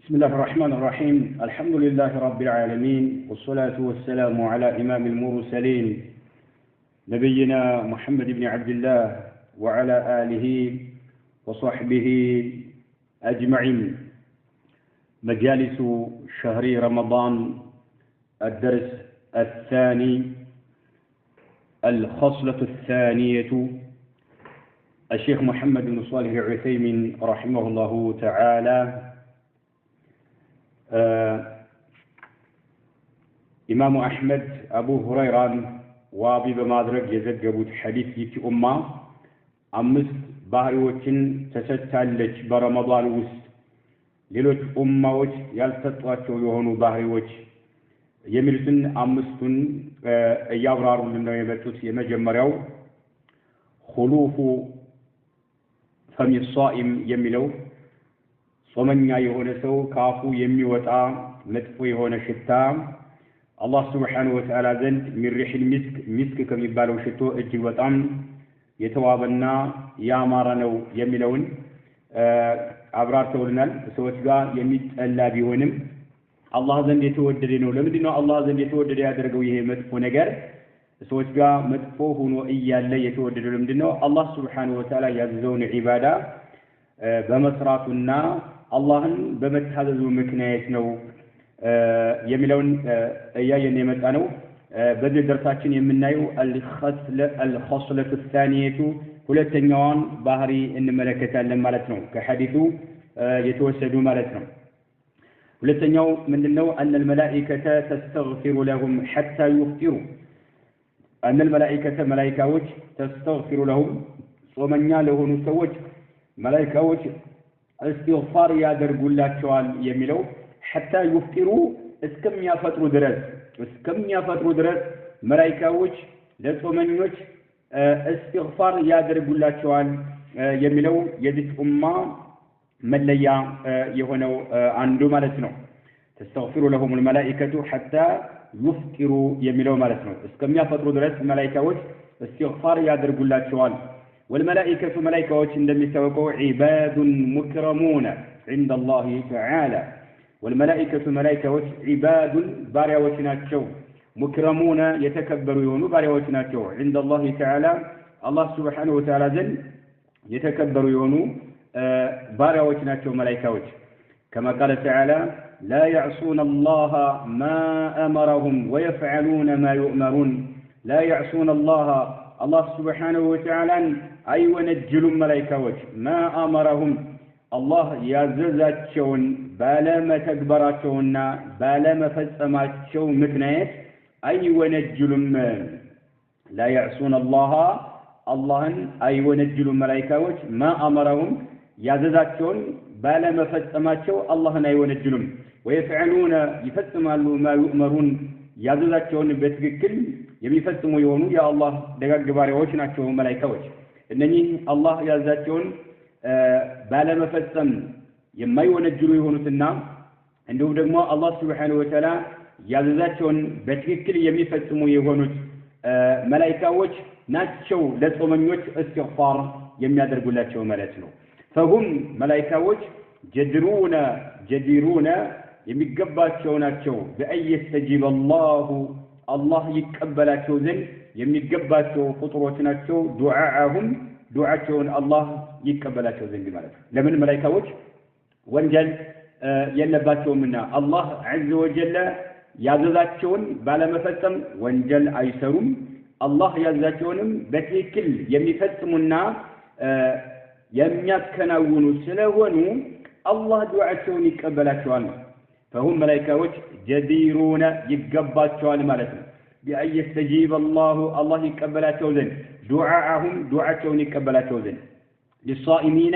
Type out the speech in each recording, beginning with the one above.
بسم الله الرحمن الرحيم. الحمد لله رب العالمين، والصلاة والسلام على إمام المرسلين نبينا محمد بن عبد الله وعلى آله وصحبه أجمعين. مجالس شهر رمضان، الدرس الثاني، الخصلة الثانية. الشيخ محمد بن صالح العثيمين رحمه الله تعالى ኢማሙ አሕመድ አቡ ሁረይራን ዋቢ በማድረግ የዘገቡት ሐዲስ ይቺ ኡማ አምስት ባህሪዎችን ተሰጥታለች በረመዳን ውስጥ ሌሎች ኡማዎች ያልተሰጧቸው የሆኑ ባህሪዎች የሚሉትን አምስቱን እያብራሩልን ነው የመጡት። የመጀመሪያው ኹሉፉ ፈሚ ሷኢም የሚለው ጾመኛ የሆነ ሰው ካፉ የሚወጣ መጥፎ የሆነ ሽታ አላህ ሱብሓነሁ ወተዓላ ዘንድ ሚሪሒል ሚስክ ከሚባለው ሽቶ እጅግ በጣም የተዋበና ያማረ ነው የሚለውን አብራርተውልናል። ሰዎች ጋር የሚጠላ ቢሆንም አላህ ዘንድ የተወደደ ነው። ለምንድን ነው አላህ ዘንድ የተወደደ ያደረገው? ይሄ መጥፎ ነገር ሰዎች ጋር መጥፎ ሆኖ እያለ የተወደደው ለምንድን ነው? አላህ ሱብሓነሁ ወተዓላ ያዘዘውን ዒባዳ በመስራቱና አላህን በመታዘዙ ምክንያት ነው የሚለውን እያየን የመጣ ነው። በዚህ ደርሳችን የምናየው አልኸስለቱ الثانية ሁለተኛዋን ባህሪ እንመለከታለን ማለት ነው። ከሐዲሱ የተወሰዱ ማለት ነው። ሁለተኛው ምንድነው? أن الملائكة تستغفر لهم حتى يفطروا. أن الملائكة ملائكة تستغفر لهم ጾመኛ ለሆኑ ሰዎች መላእክቶች استغفار ያደርጉላቸዋል የሚለው حتى يفطروا እስከሚያፈጥሩ ድረስ መላእክቶች ለጾመኞች استغفار ያደርጉላቸዋል የሚለው የዚህ ኡማ መለያ የሆነው አንዱ ማለት ነው። تستغفر لهم الملائكة حتى يفطروا የሚለው ማለት ነው። እስከሚያፈጥሩ ድረስ መላእክቶች استغفار ያደርጉላቸዋል። والملائكة ملائكة እንደሚታወቀው عباد مكرمون عند الله تعالى. والملائكة ملائكة عباد ባሪያዎች ናቸው። مكرمون የተከበሩ የሆኑ ባሪያዎች ናቸው። عند الله تعالى الله سبحانه وتعالى ዘንድ የተከበሩ የሆኑ ባሪያዎች ናቸው መላእክቶች። كما قال تعالى لا يعصون الله ما أمرهم ويفعلون ما يؤمرون. لا يعصون الله الله سبحانه وتعالى أي ونجلوا ملائكوች ما أمرهم الله ያዘዛቸውን ባለመተግበራቸውና ባለመፈጸማቸው ምክንያት أي ونجلوا لا يعصون الله اللهን أي ونجلوا ملائكوች ما أمرهم ያዘዛቸውን ባለመፈጸማቸው اللهን أي ونجلوا ويفعلون يفጽማሉ ما يؤمرون ያዘዛቸውን በትክክል የሚፈጽሙ የሆኑ የአላህ ደጋግ ባሪያዎች ናቸው መላእክቶች። እነኚህ አላህ ያዛቸውን ባለመፈጸም የማይወነጅሉ የሆኑትና እንዲሁም ደግሞ አላህ ሱብሓነሁ ወተዓላ ያዘዛቸውን በትክክል የሚፈጽሙ የሆኑት መላእክቶች ናቸው ለጾመኞች استغفار የሚያደርጉላቸው ማለት ነው። فهم መላእክቶች ጀዲሩነ የሚገባቸው ናቸው بأن يستجيب الله الله ይቀበላቸው ዘንድ የሚገባቸው ፍጡሮች ናቸው። ዱዓቸውን አላህ ይቀበላቸው ዘንድ ማለት ነው። ለምን መላእክቶች ወንጀል የለባቸውምና አላህ عز وجل ያዘዛቸውን ባለመፈጸም ወንጀል አይሰሩም። አላህ ያዘዛቸውንም በትክክል የሚፈጽሙና የሚያከናውኑ ስለሆኑ አላህ ዱዓቸውን ይቀበላቸዋል። فهم ملائكة جديرون يقباتشوال مالتنا بأن يستجيب الله يقبلاتشو ذن دعاءهم دعاتشون يقبلاتشو ذن للصائمين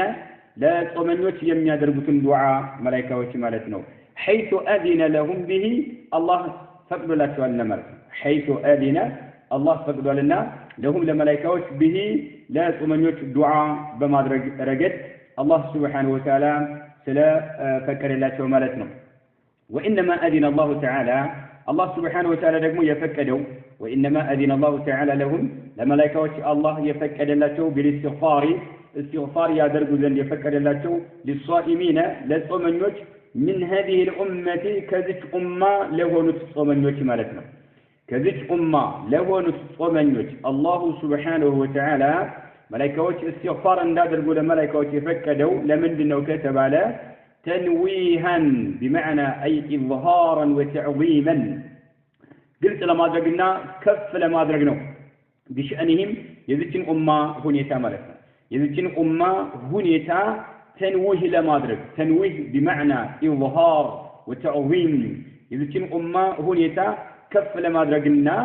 لا تصمنوش يميا دربتن دعاء ملائكة مالتنا حيث أذن لهم به الله فقد لا تشوال مالتنا حيث أذن الله فقد لنا لهم لملائكة به لا تصمنوش دعاء بما رجت الله سبحانه وتعالى سلا فكر لا تشوال مالتنا. وإنما أذن الله تعالى الله سبحانه وتعالى دقمو يفكدوا وإنما أذن الله تعالى لهم لملائكة الله يفكد لاتو بالاستغفار استغفار يا درجو ذن يفكد لاتو للصائمين للصومنيوش من هذه الأمة كذلك أمة لهونت صومنيوش مالتنا كذلك أمة لهونت صومنيوش الله سبحانه وتعالى ملائكة استغفار اندادر قول ملائكة يفكدوا لمن دنو كتب على تنويها بمعنى أي إظهارا وتعظيما قلت لما درقنا كف لما درقنا بشأنهم يذكر أمة هنيتا ملكنا يذكر أمة هنيتا تنويه لما درق تنويه بمعنى إظهار وتعظيم يذكر أمة هنيتا كف لما درقنا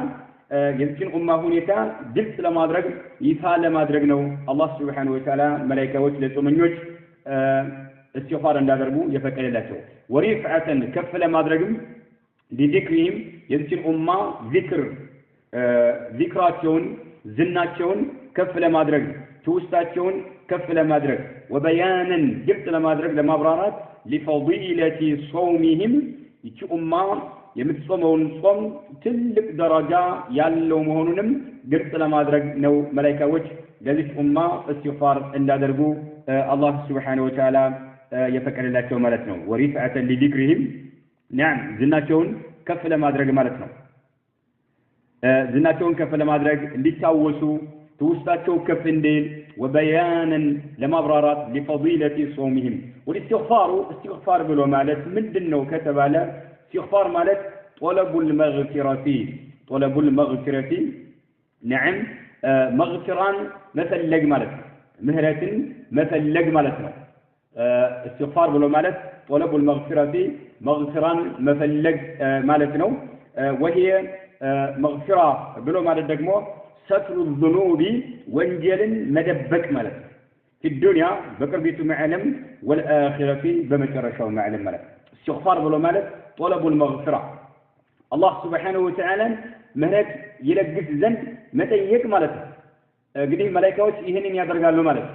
يذكر أمة هنيتا قلت لما درق يفعل لما درقنا الله سبحانه وتعالى ملائكة وجلت من يوج استغفار اندادربو يفكر الله ورفعة كف لما درقم لذكرهم يذكر أمة ذكراتهم زناتهم كف لما درق توستاتهم كف لما درق وبيانا جبت لما درق لما برارات لفضيلة صومهم يتي أمة يمتصمون صوم تلك درجة يالو مهونهم جبت لما درق نو ملائكة وجه لذلك أمة استغفار اندادربو الله سبحانه وتعالى يفكر الله مالتنا ورفعة لذكرهم نعم زناتهم كف لما درج مالتنا زناتهم كف لما درج لتاوسوا توستاتهم كف انديل وبيانا لما برارات لفضيلة صومهم والاستغفار بلو مالت من دنو كتب على استغفار مالت طلب المغفرة نعم مغفران مثل لق مالتنا مهرة مثل لق مالتنا استغفار بلو مالت طلب المغفرة مغفران مفلق مالتنا وهي مغفرة بلو مالت دقمو ستر الذنوب وانجل مدبك مالت في الدنيا بقربيت معلم والآخرة بمكرشة معلم مالت استغفار بلو مالت طلب المغفرة الله سبحانه وتعالى مهنك يلقس زند متى يك مالت قديه ملايكة وجه يهنين يادرقالو مالت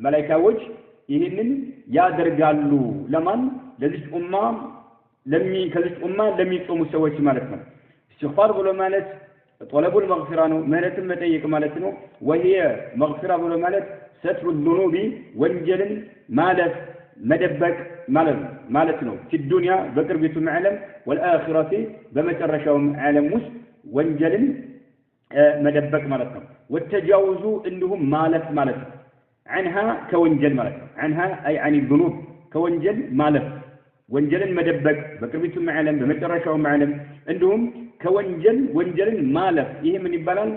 ملايكة وجه ይህንን ያደርጋሉ ለማን ለዚህ ኡማ ለሚጾሙ ሰዎች ማለት ነው استغفار ብሎ ማለት طلب المغفرة ነው ምህረትን መጠየቅ ማለት ነው وهي مغفرة ብሎ ማለት ستر الذنوب ወንጀልን ማለት መደበቅ ማለት ነው في الدنيا በቅርቢቱ ዓለም والآخرة በመጨረሻው ዓለም ውስጥ ወንጀልን መደበቅ ማለት ነው والتجاوز እንዲሁም ማለት ነው عنها كونجل مالك عنها أي عن الذنوب كونجل مالك وانجل مدبك بكربيتهم معلم بمجرشهم معلم عندهم كونجل مالك إيه من يبالان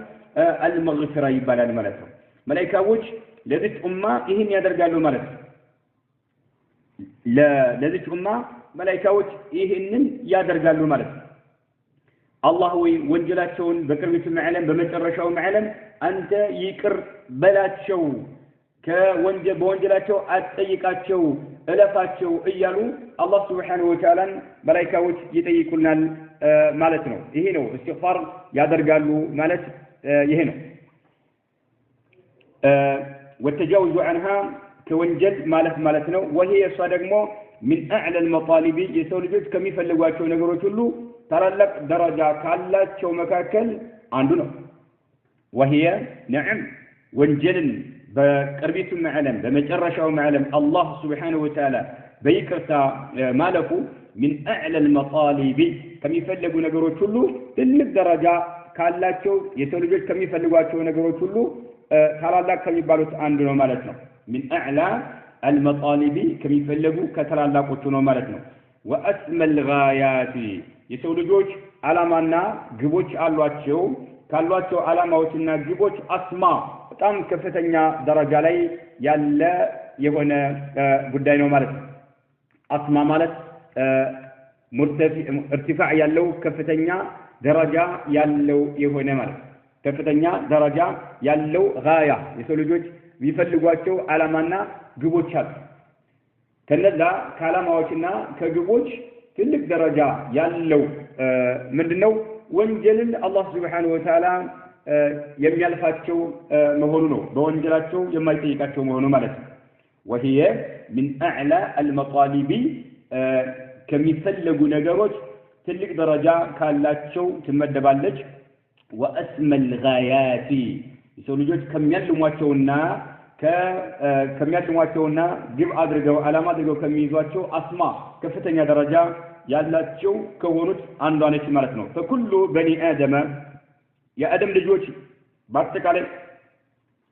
المغفرة يبالان مالك ملايكا وجه لذت أمة إيه يادر قالوا مالك لا لذت أمة ملايكا وجه إيه يادر قالوا مالك الله وانجلاتشون بكربيتهم معلم بمجرشهم معلم أنت يكر بلات شو በወንጀላቸው አትጠይቃቸው እለፋቸው እያሉ አላህ Subhanahu Wa Ta'ala መላእክቶች ይጠይቁናል ማለት ነው ይሄ ነው استغفار ያደርጋሉ ማለት ይሄ ነው والتجاوز عنها كونجل ማለት ነው وهي صدقሞ من اعلى المطالب የሰው ልጆች ከሚፈልጓቸው ነገሮች ሁሉ ታላላቅ ደረጃ ካላቸው መካከል አንዱ ነው وهي نعم ወንጀልን በቅርቢቱ ዓለም በመጨረሻው ዓለም አላህ Subhanahu Wa Ta'ala በይቅርታ ማለፉ من اعلى المطالب ከሚፈልጉ ነገሮች ሁሉ ትልቅ ደረጃ ካላቸው የሰው ልጆች ከሚፈልጓቸው ነገሮች ሁሉ ታላላቅ ከሚባሉት አንዱ ነው ማለት ነው من اعلى المطالب ከሚፈልጉ ከተላላቆቹ ነው ማለት ነው واسمى الغايات የሰው ልጆች ዓላማና ግቦች አሏቸው ካሏቸው ዓላማዎችና ግቦች አስማ በጣም ከፍተኛ ደረጃ ላይ ያለ የሆነ ጉዳይ ነው ማለት ነው አስማ ማለት ارتفاع ያለው ከፍተኛ ደረጃ ያለው የሆነ ማለት ከፍተኛ ደረጃ ያለው ጋያ የሰው ልጆች ቢፈልጓቸው ዓላማና ግቦች አሉ ከነዛ ከዓላማዎችና ከግቦች ትልቅ ደረጃ ያለው ምንድነው ወንጀልን አላህ Subhanahu Wa Ta'ala የሚያልፋቸው መሆኑ ነው በወንጀላቸው የማይጠይቃቸው መሆኑ ማለት ነው وهي من اعلى المطالب ከሚፈልጉ ነገሮች ትልቅ ደረጃ ካላቸው ትመደባለች واسمى الغايات የሰው ልጆች ከሚያልሟቸውና ከሚያልሟቸውና ግብ አድርገው ዓላማ አድርገው ከሚይዟቸው አስማ ከፍተኛ ደረጃ ያላቸው ከሆኑት አንዷ ነች ማለት ነው። فكل بني آدم የአደም ልጆች በአጠቃላይ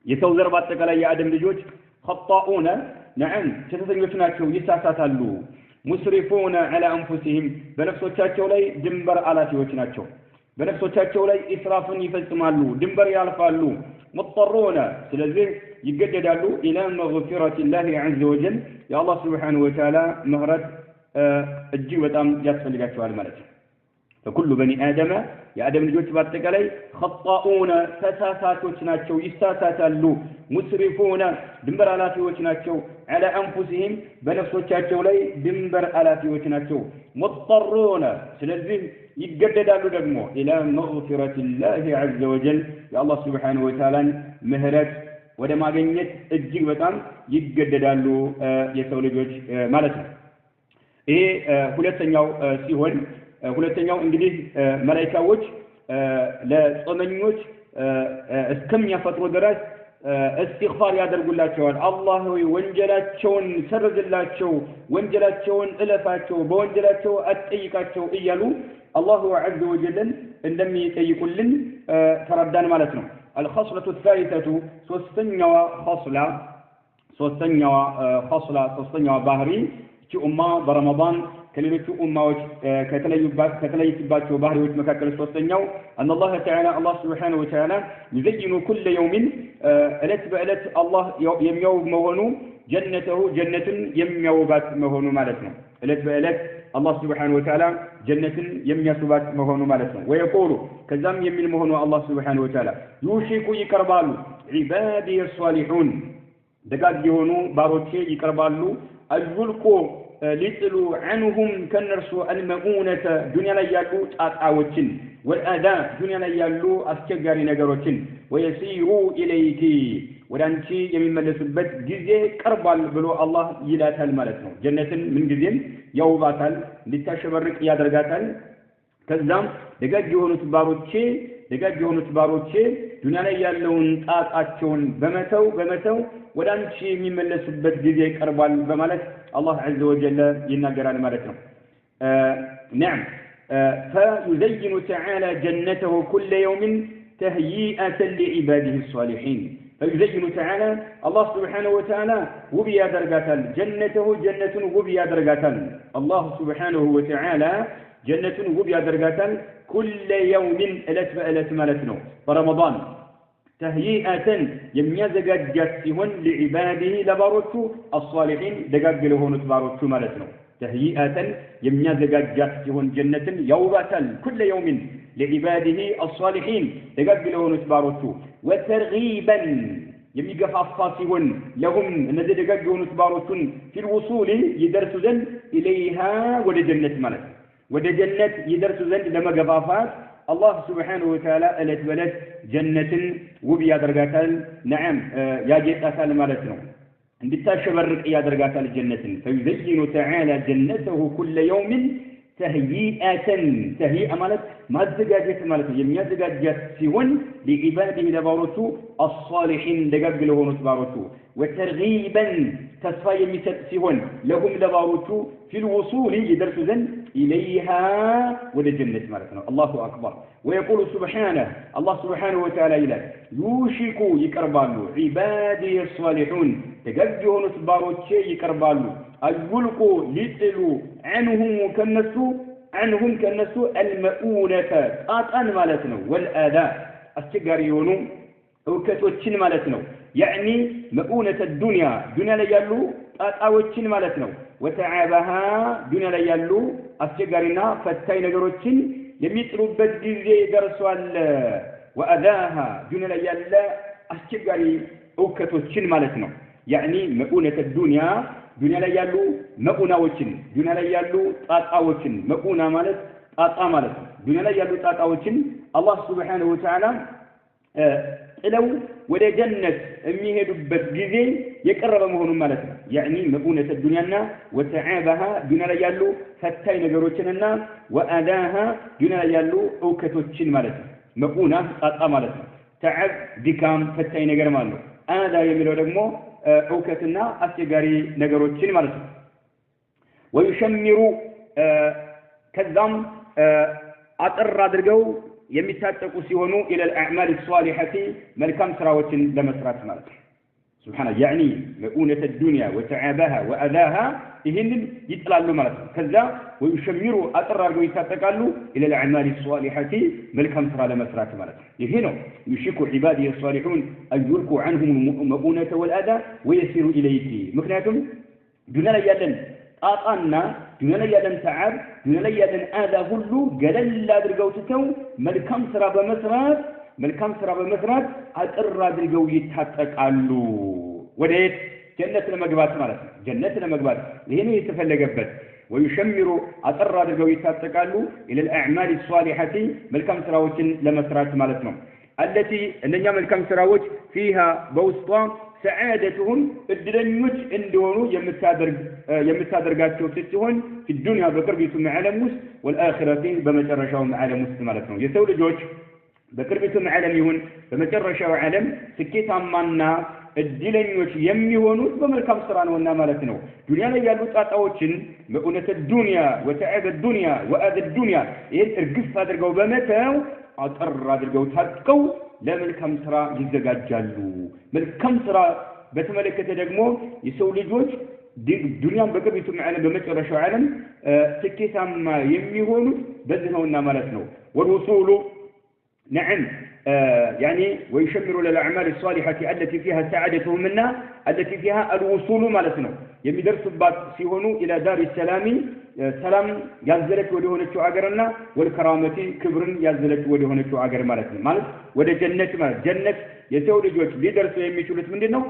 የሰው ዘር በአጠቃላይ የአደም ልጆች خطاؤون نعم ተሳሳቾች ናቸው ይሳሳታሉ ሙስሪፉና على انفسهم በነፍሶቻቸው ላይ ድንበር አላፊዎች ናቸው በነፍሶቻቸው ላይ ኢስራፍን ይፈጽማሉ ድንበር ያልፋሉ مضطرون ስለዚህ ይገደዳሉ الى مغفرة الله عز وجل يا الله سبحانه وتعالى ምህረት እጅግ በጣም ያስፈልጋቸዋል ማለት ነው فكل بني آدم يا آدم ልጆች በአጠቃላይ خطاؤون ተሳሳቾች ናቸው ይሳሳታሉ ሙስሪፉና ድንበር አላፊዎች ናቸው على انفسهم በነፍሶቻቸው ላይ ድንበር አላፊዎች ናቸው مضطرون ስለዚህ ይገደዳሉ ደግሞ الى مغفرة الله عز وجل يا الله سبحانه وتعالى ምህረት ወደ ማግኘት እጅግ በጣም ይገደዳሉ የሰው ልጆች ማለት ነው ይሄ ሁለተኛው ሲሆን ሁለተኛው እንግዲህ መላእክቶች ለጾመኞች እስከሚያፈጥሩ ድረስ استغفار ያደርጉላቸዋል አላህ ሆይ ወንጀላቸውን ሰርዝላቸው ወንጀላቸውን እለፋቸው በወንጀላቸው አትጠይቃቸው እያሉ አላሁ عز وجل እንደሚጠይቁልን ተረዳን ማለት ነው الخصلة الثالثة ሶስተኛዋ ባህሪ ኡማ በረመዳን ከሌሎቹ ኡማዎች ከተለዩባቸው ባህሪዎች መካከል ሶስተኛው ان الله تعالى الله سبحانه وتعالى يزين كل يوم እለት በእለት አላህ የሚያውብ መሆኑ ጀነትን የሚያውባት መሆኑ ማለት ነው እለት በእለት አላህ سبحانه وتعالى ጀነትን የሚያስባት መሆኑ ማለት ነው ويقول ከዛም የሚል መሆኑ አላህ سبحانه وتعالى يوشك ይቀርባሉ عبادي الصالحون ደጋግ የሆኑ ባሮቼ ይቀርባሉ አልጉልቁ ሊጥሉ عنهم ከነርሱ المؤونة ዱንያ ላይ ያሉ ጣጣዎችን والأذى ዱንያ ላይ ያሉ አስቸጋሪ ነገሮችን ويسيروا إليك ወዳንቺ የሚመለሱበት ጊዜ ቀርቧል ብሎ አላህ ይላታል ማለት ነው ጀነትን ምን ጊዜም ያውባታል ሊታሸበርቅ ያደርጋታል ከዛም ደጋግ የሆኑት ባሮቼ ዱንያ ላይ ያለውን ጣጣቸውን በመተው ወዳንቺ የሚመለሱበት ጊዜ ቀርቧል በማለት አላህ عز وجل ይናገራል ማለት ነው نعم فيزين تعالى جنته كل يوم تهيئة لعباده الصالحين فيزين تعالى الله سبحانه وتعالى وبيا درجاتل جنته جنة وبيا درجاتل الله سبحانه وتعالى جنة وبيا درجاتل كل يوم ألت بألت مالتنا فرمضان تهيئة يميزجاجات سهون لعباده لباروتو الصالحين دجاج لهون تباروتو مالتنا تهيئة يميزجاجات سهون جنة يوباتل كل يوم لعباده الصالحين دجاج لهون تباروتو وترغيبا يميقفافا سهون لهم الذي دجاج لهون تباروتو في الوصول يدرس ذن إليها ودجنة مالت ودجنة يدرس ذن لما قفافات الله سبحانه وتعالى ألت بلد جنة وبيا درجاتال نعم يا جيتاتال مالتنا بتشبرق يا درجاتال جنة فيزين تعالى جنته كل يوم تهيئة مالت ما زجاجت مالت يميا زجاجت سيون لعباده لبارتو الصالحين دجاج لهم بارتو وترغيبا تصفى يميت سيون لهم لبارتو في الوصول يدرس ذن إليها ولجنة مالتنا الله أكبر ويقول سبحانه الله سبحانه وتعالى إلى يوشك يكربالو عبادي الصالحون تجدون تبارو شيء يكربالو الغلق لتلو عنهم كالنسو المؤونة آتان مالتنا والآذاء السجاريون وكتوتشن مالتنا يعني مؤونة الدنيا ليالو آتاوتشن مالتنا وتعابها دنيا ليالو السجارنا فتاين جروتشن يميتربت جزي درسوال وأذاها دنيا ليالا السجاري وكتوتشن مالتنا يعني مؤونة الدنيا ላይ ያሉ መቁናዎችን ዱንያ ላይ ያሉ ጣጣዎችን መቁና ማለት ጣጣ ማለት ነው ዱንያ ላይ ያሉ ጣጣዎችን አላህ Subhanahu Wa Ta'ala ጥለው ወደ ጀነት የሚሄዱበት ጊዜ የቀረበ መሆኑን ማለት ነው يعني መቁነተ ዱንያና ወተዓበها ዱንያ ላይ ያሉ ፈታኝ ነገሮችንና ወአዳها ዱንያ ላይ ያሉ እውከቶችን ማለት ነው መቁና ጣጣ ማለት ነው ተዓብ ዲካም ፈታኝ ነገር ማለት ነው آذى يميلو دقمو عوكتنا أسيقاري نقروتشين مالتو ويشمر كذام أطر درقو يمتاتقو سيونو إلى الأعمال الصالحة ملكام سراوتين لمسرات مالتو سبحانه يعني مؤونة الدنيا وتعابها وأذاها إهن يتلالو مالتو كذا ويشمر أطر درقو يتاتقالو إلى الأعمال الصالحة ملكام سرا لمسرات مالتو يهنو يشك عبادي الصالحون أن يلقوا عنهم المؤونة والأذى ويسيروا إليه مكناتهم دوننا يالن آقانا دوننا يالن تعب دوننا يالن آذى هلو قلل درقو تتو ملكام سرا بمسرات أطر درقو يتاتقالو وديت جنة المقبات مالت جنة المقبات لهنا يتفلقبت ويشمر أطر درقو يتاتقالو إلى الأعمال الصالحة ملكام سراوتين لمسرات مالتنا التي أننا ملكام سراوت فيها بوسطة سعادتهم الدنيوش اندونو يمتادرقاتشو تتهون في الدنيا بقربيتهم على موس والآخرة بمجرشهم على موس مالتهم يسول جوج بقربيتهم عالميهون بمجرشوا عالم سكيت عمانا الدنيوش يميهونوس بملكام سرانونا مالتنو دنيا يالو تاتاوشن مؤونة الدنيا وتعب الدنيا وآذى الدنيا ارقف هادرقو بمتاو أطر هادرقو تاتقو ለመልካም ስራ ይዘጋጃሉ መልካም ስራ በተመለከተ ደግሞ የሰው ልጆች ዱንያን በቅርቢቱ ዓለም በመጨረሻው ዓለም ስኬታማ የሚሆኑት በዚህ ነውና ማለት ነው والوصول نعم يعني ويشمر للأعمال الصالحة التي فيها سعادتهم منا التي فيها الوصول مالتنا يمدرسبات سيهونو إلى دار السلام سلام يازلت ودهونتو عقرنا والكرامة كبر يازلت ودهونتو عقر مالتنا مالت وده جنة مالت جنة يسول جوج لدرسوا يميشولت من دينو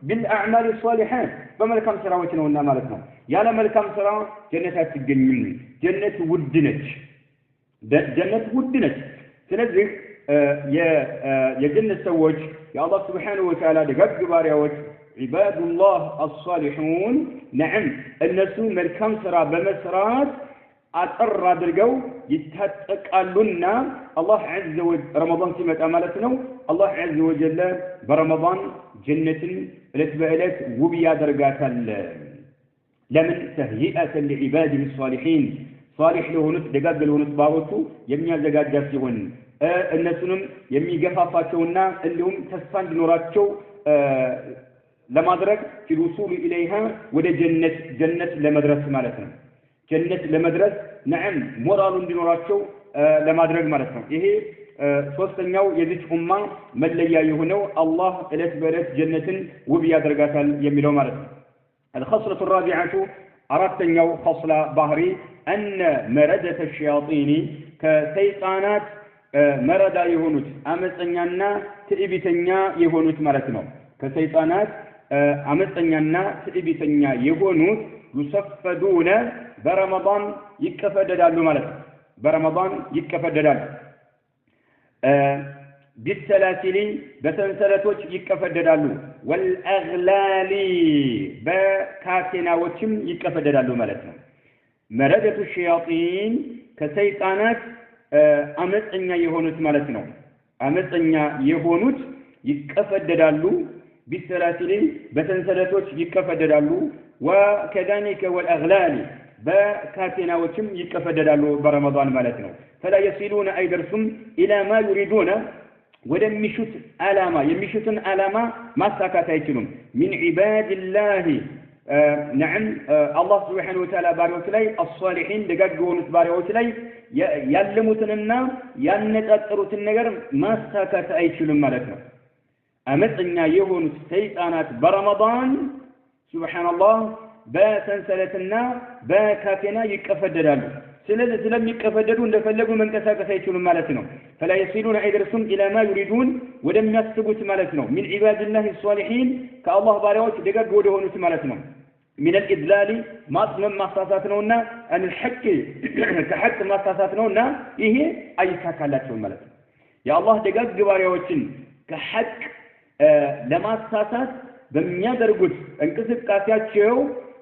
بالأعمال الصالحات بملكام سراوتنا ونا مالتنا يالا ملكام سراو جنة تجنن جنة ودنج جنة ودنج سنزق የጀነት ሰዎች የአላህ Subhanahu Wa Ta'ala ደጋግ ባሪያዎች عباد الله الصالحون نعم እነሱ መልካም ስራ በመስራት አጥር አድርገው ይታጠቃሉና አላህ عز وجل ረመዳን ሲመጣ ማለት ነው አላህ عز وجل በረመዳን ጀነትን እለት በእለት ውብ ያደርጋታል ለምን ተህይአተ لعباده الصالحين صالح ለሆኑት ደጋግ ለሆኑት ባሮቹ የሚያዘጋጃት ሲሆን እነሱንም የሚገፋፋቸውና እንዲሁም ተስፋ እንዲኖራቸው ለማድረግ ሲሉሱሉ ኢለይሃ ወደ ጀነት ለመድረስ ማለት ነው ጀነት ለመድረስ ነዓም ሞራሉ እንዲኖራቸው ለማድረግ ማለት ነው ይሄ ሶስተኛው የዚህ ኡማ መለያ የሆነው አላህ እለት በእለት ጀነትን ውብ ያደርጋታል የሚለው ማለት ነው الخصلة الرابعة አራተኛው خصلة ባህሪ أن مردة الشياطين كسيطانات መረዳ የሆኑት አመፀኛና ትዕቢተኛ የሆኑት ማለት ነው ከሰይጣናት አመፀኛና ትዕቢተኛ የሆኑት ይሰፈዱነ በረመዳን ይከፈደዳሉ ማለት ነው በረመዳን ይከፈደዳሉ بالسلاسل በሰንሰለቶች ይከፈደዳሉ والأغلال በካቴናዎችም ይከፈደዳሉ ማለት ነው መረደቱ الشياطين ከሰይጣናት አመፀኛ የሆኑት ማለት ነው አመፀኛ የሆኑት ይከፈደዳሉ بالسلاسل በሰንሰለቶች ይከፈደዳሉ وكذلك والأغلال በካቴናዎችም ይከፈደዳሉ በረመዳን ማለት ነው فلا يصلون أيدرسم إلى ما يريدون ወደሚሹት ዓላማ የሚሹትን ዓላማ ማሳካት አይችሉም من عباد الله نعم الله سبحانه وتعالى ባሪያዎች ላይ الصالحين ደጋግ የሆኑት ባሪያዎች ላይ ያለሙትንና ያነጣጠሩትን ነገር ማሳካት አይችሉም ማለት ነው አመፀኛ የሆኑት ሰይጣናት በረመዳን ሱብሃንአላህ በሰንሰለትና በካቴና ይቀፈደዳሉ ስለዚህ ስለሚቀፈደዱ እንደፈለጉ መንቀሳቀስ አይችሉም ማለት ነው فلا يصلون أيدرسم إلى ما يريدون ወደሚያስቡት ማለት ነው من عباد الله الصالحين كالله ባሪያዎች ደጋግ ወደ ሆኑት ማለት ነው من الإدلال ما استاساتنونا أن الحق كحق ما استاساتنونا إيه أي ساكالاتهم ملك يا الله دقاق جباريوچن كحق لما استاسات بميادرقود انكسب قاسياتشيو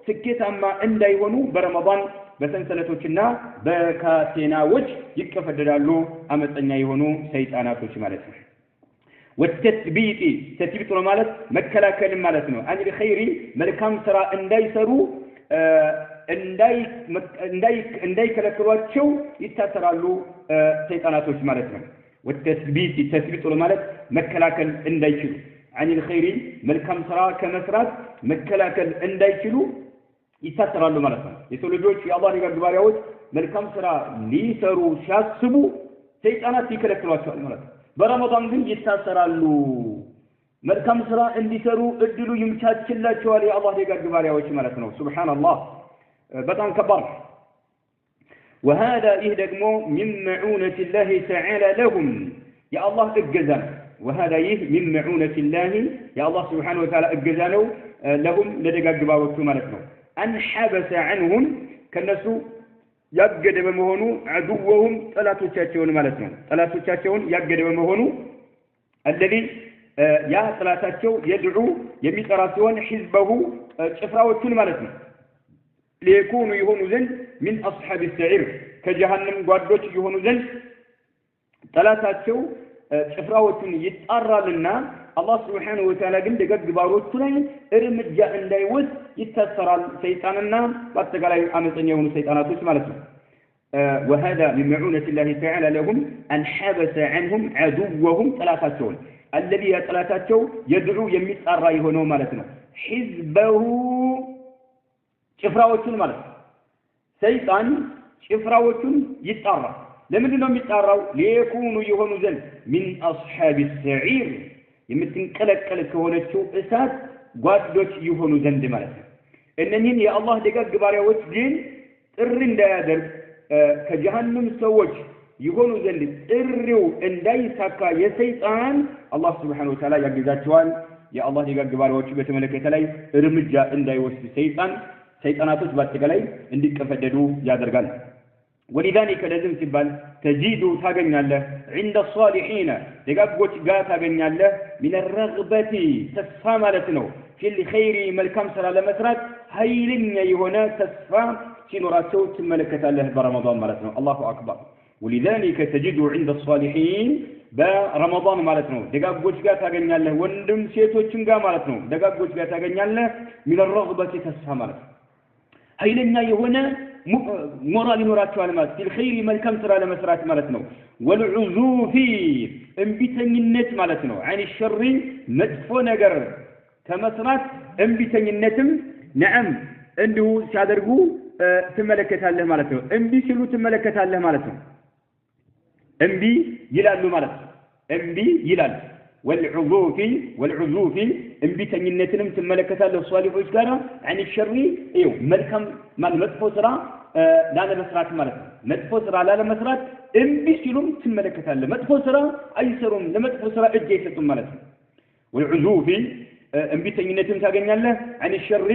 سكيت أما اندايونو برمضان بسنسلتوچنا بكاتيناوچ يكفددالو أمتنيا يهونو سيطاناتوچ ملك والتثبيت تثبيت ማለት መከላከል ማለት ነው عن الخير መልካም ስራ እንዳይሰሩ እንዳይከለክሏቸው ይታሰራሉ ሰይጣናቶች ማለት ነው والتثبيت تثبيت ማለት መከላከል እንዳይችሉ عن الخير መልካም ስራ ከመስራት መከላከል እንዳይችሉ ይታሰራሉ ማለት ነው የሰው ልጆች የአላህ ባሪያዎች መልካም ስራ ሊሰሩ ሲያስቡ ሰይጣናት ይከለክሏቸዋል ማለት ነው በረመዳን ግን ይታሰራሉ መልካም ስራ እንዲሰሩ እድሉ ይምቻችላቸዋል የአላህ ባሪያዎች ማለት ነው ሱብሃንአላህ በጣም ከባድ وهذا إيه دقمو من معونة الله تعالى لهم يا الله اجزا وهذا إيه من معونة الله يا الله سبحانه وتعالى اجزانو لهم لدقاق باوكتو مالتنا أن حبس عنهم كالنسو يجد بمهونو عدوهم ثلاثة تشاتيون مالتنا ثلاثة تشاتيون يجد بمهونو الذي يا ثلاثة تشو يدعو يميت راسيون حزبه شفراوتون مالتنا ليكونوا يهونوا زن من أصحاب السعير كجهنم قادوش يهونوا زن ثلاثة شفراوتون يتأرى لنا الله سبحانه وتعالى قل دقاق باروتون ارمجا ان دايوز يتأثر سيطاننا باتقال عمسان يهونوا سيطاناتوش مالتهم وهذا من معونة الله تعالى لهم أن حبس عنهم عدوهم ثلاثة الذي ثلاثة يدعو يميت أرى يهونوا مالتنا حزبه شفراوتون ማለት ሰይጣን ሽፍራዎቹን ይጣራ ለምንድን ነው የሚጣራው ለይኩኑ ይሆኑ ዘንድ من اصحاب السعير የምትንቀለቀል ከሆነችው እሳት ጓዶች ይሆኑ ዘንድ ማለት ነው እነኚህን የአላህ ደጋግ ባሪያዎች ግን ጥሪ እንዳያደርግ ከጀሃነም ሰዎች ይሆኑ ዘንድ ጥሪው እንዳይሳካ የሰይጣን አላህ Subhanahu Wa Ta'ala ያግዛቸዋል የአላህ ደጋግ ባሪያዎች በተመለከተ ላይ እርምጃ እንዳይወስድ ሰይጣናቶች በአጠቃላይ እንዲቀፈደዱ ያደርጋል ولذلك لازم ሲባል تجد ታገኛለህ عند الصالحين ደጋጎች ጋር ታገኛለህ من الرغبة ተስፋ ማለት ነው في الخير መልካም ስራ ለመስራት ኃይለኛ የሆነ ተስፋ ሲኖራቸው ትመለከታለህ በረመዳን ማለት ነው الله اكبر ولذلك تجد عند الصالحين برمضان ማለት ነው ደጋጎች ጋር ታገኛለህ ወንድም ሴቶችም ጋር ማለት ነው ደጋጎች ጋር ታገኛለህ من الرغبة ተስፋ ማለት ነው ኃይለኛ የሆነ ሞራል ይኖራቸዋል ማለት في الخير መልካም ስራ ለመስራት ማለት ነው والعزوف እንቢተኝነት ማለት ነው عن الشر መጥፎ ነገር ከመስራት እንቢተኝነትም نعم እንዲሁ ሲያደርጉ ትመለከታለህ ማለት ነው እንቢ ሲሉ ትመለከታለህ ማለት ነው እንቢ ይላሉ ማለት ነው እንቢ ይላሉ والعزوف እንቢተኝነትንም ትመለከታለህ ሷሊሆች ጋር عن الشر እዩ መልካም መጥፎ ስራ ላለመስራት ማለት ነው መጥፎ ስራ ላለመስራት እንቢ ሲሉም ትመለከታለህ መጥፎ ስራ አይሰሩም ለመጥፎ ስራ እጅ አይሰጡም ማለት ነው والعزوف እንቢተኝነትም ታገኛለህ عن الشر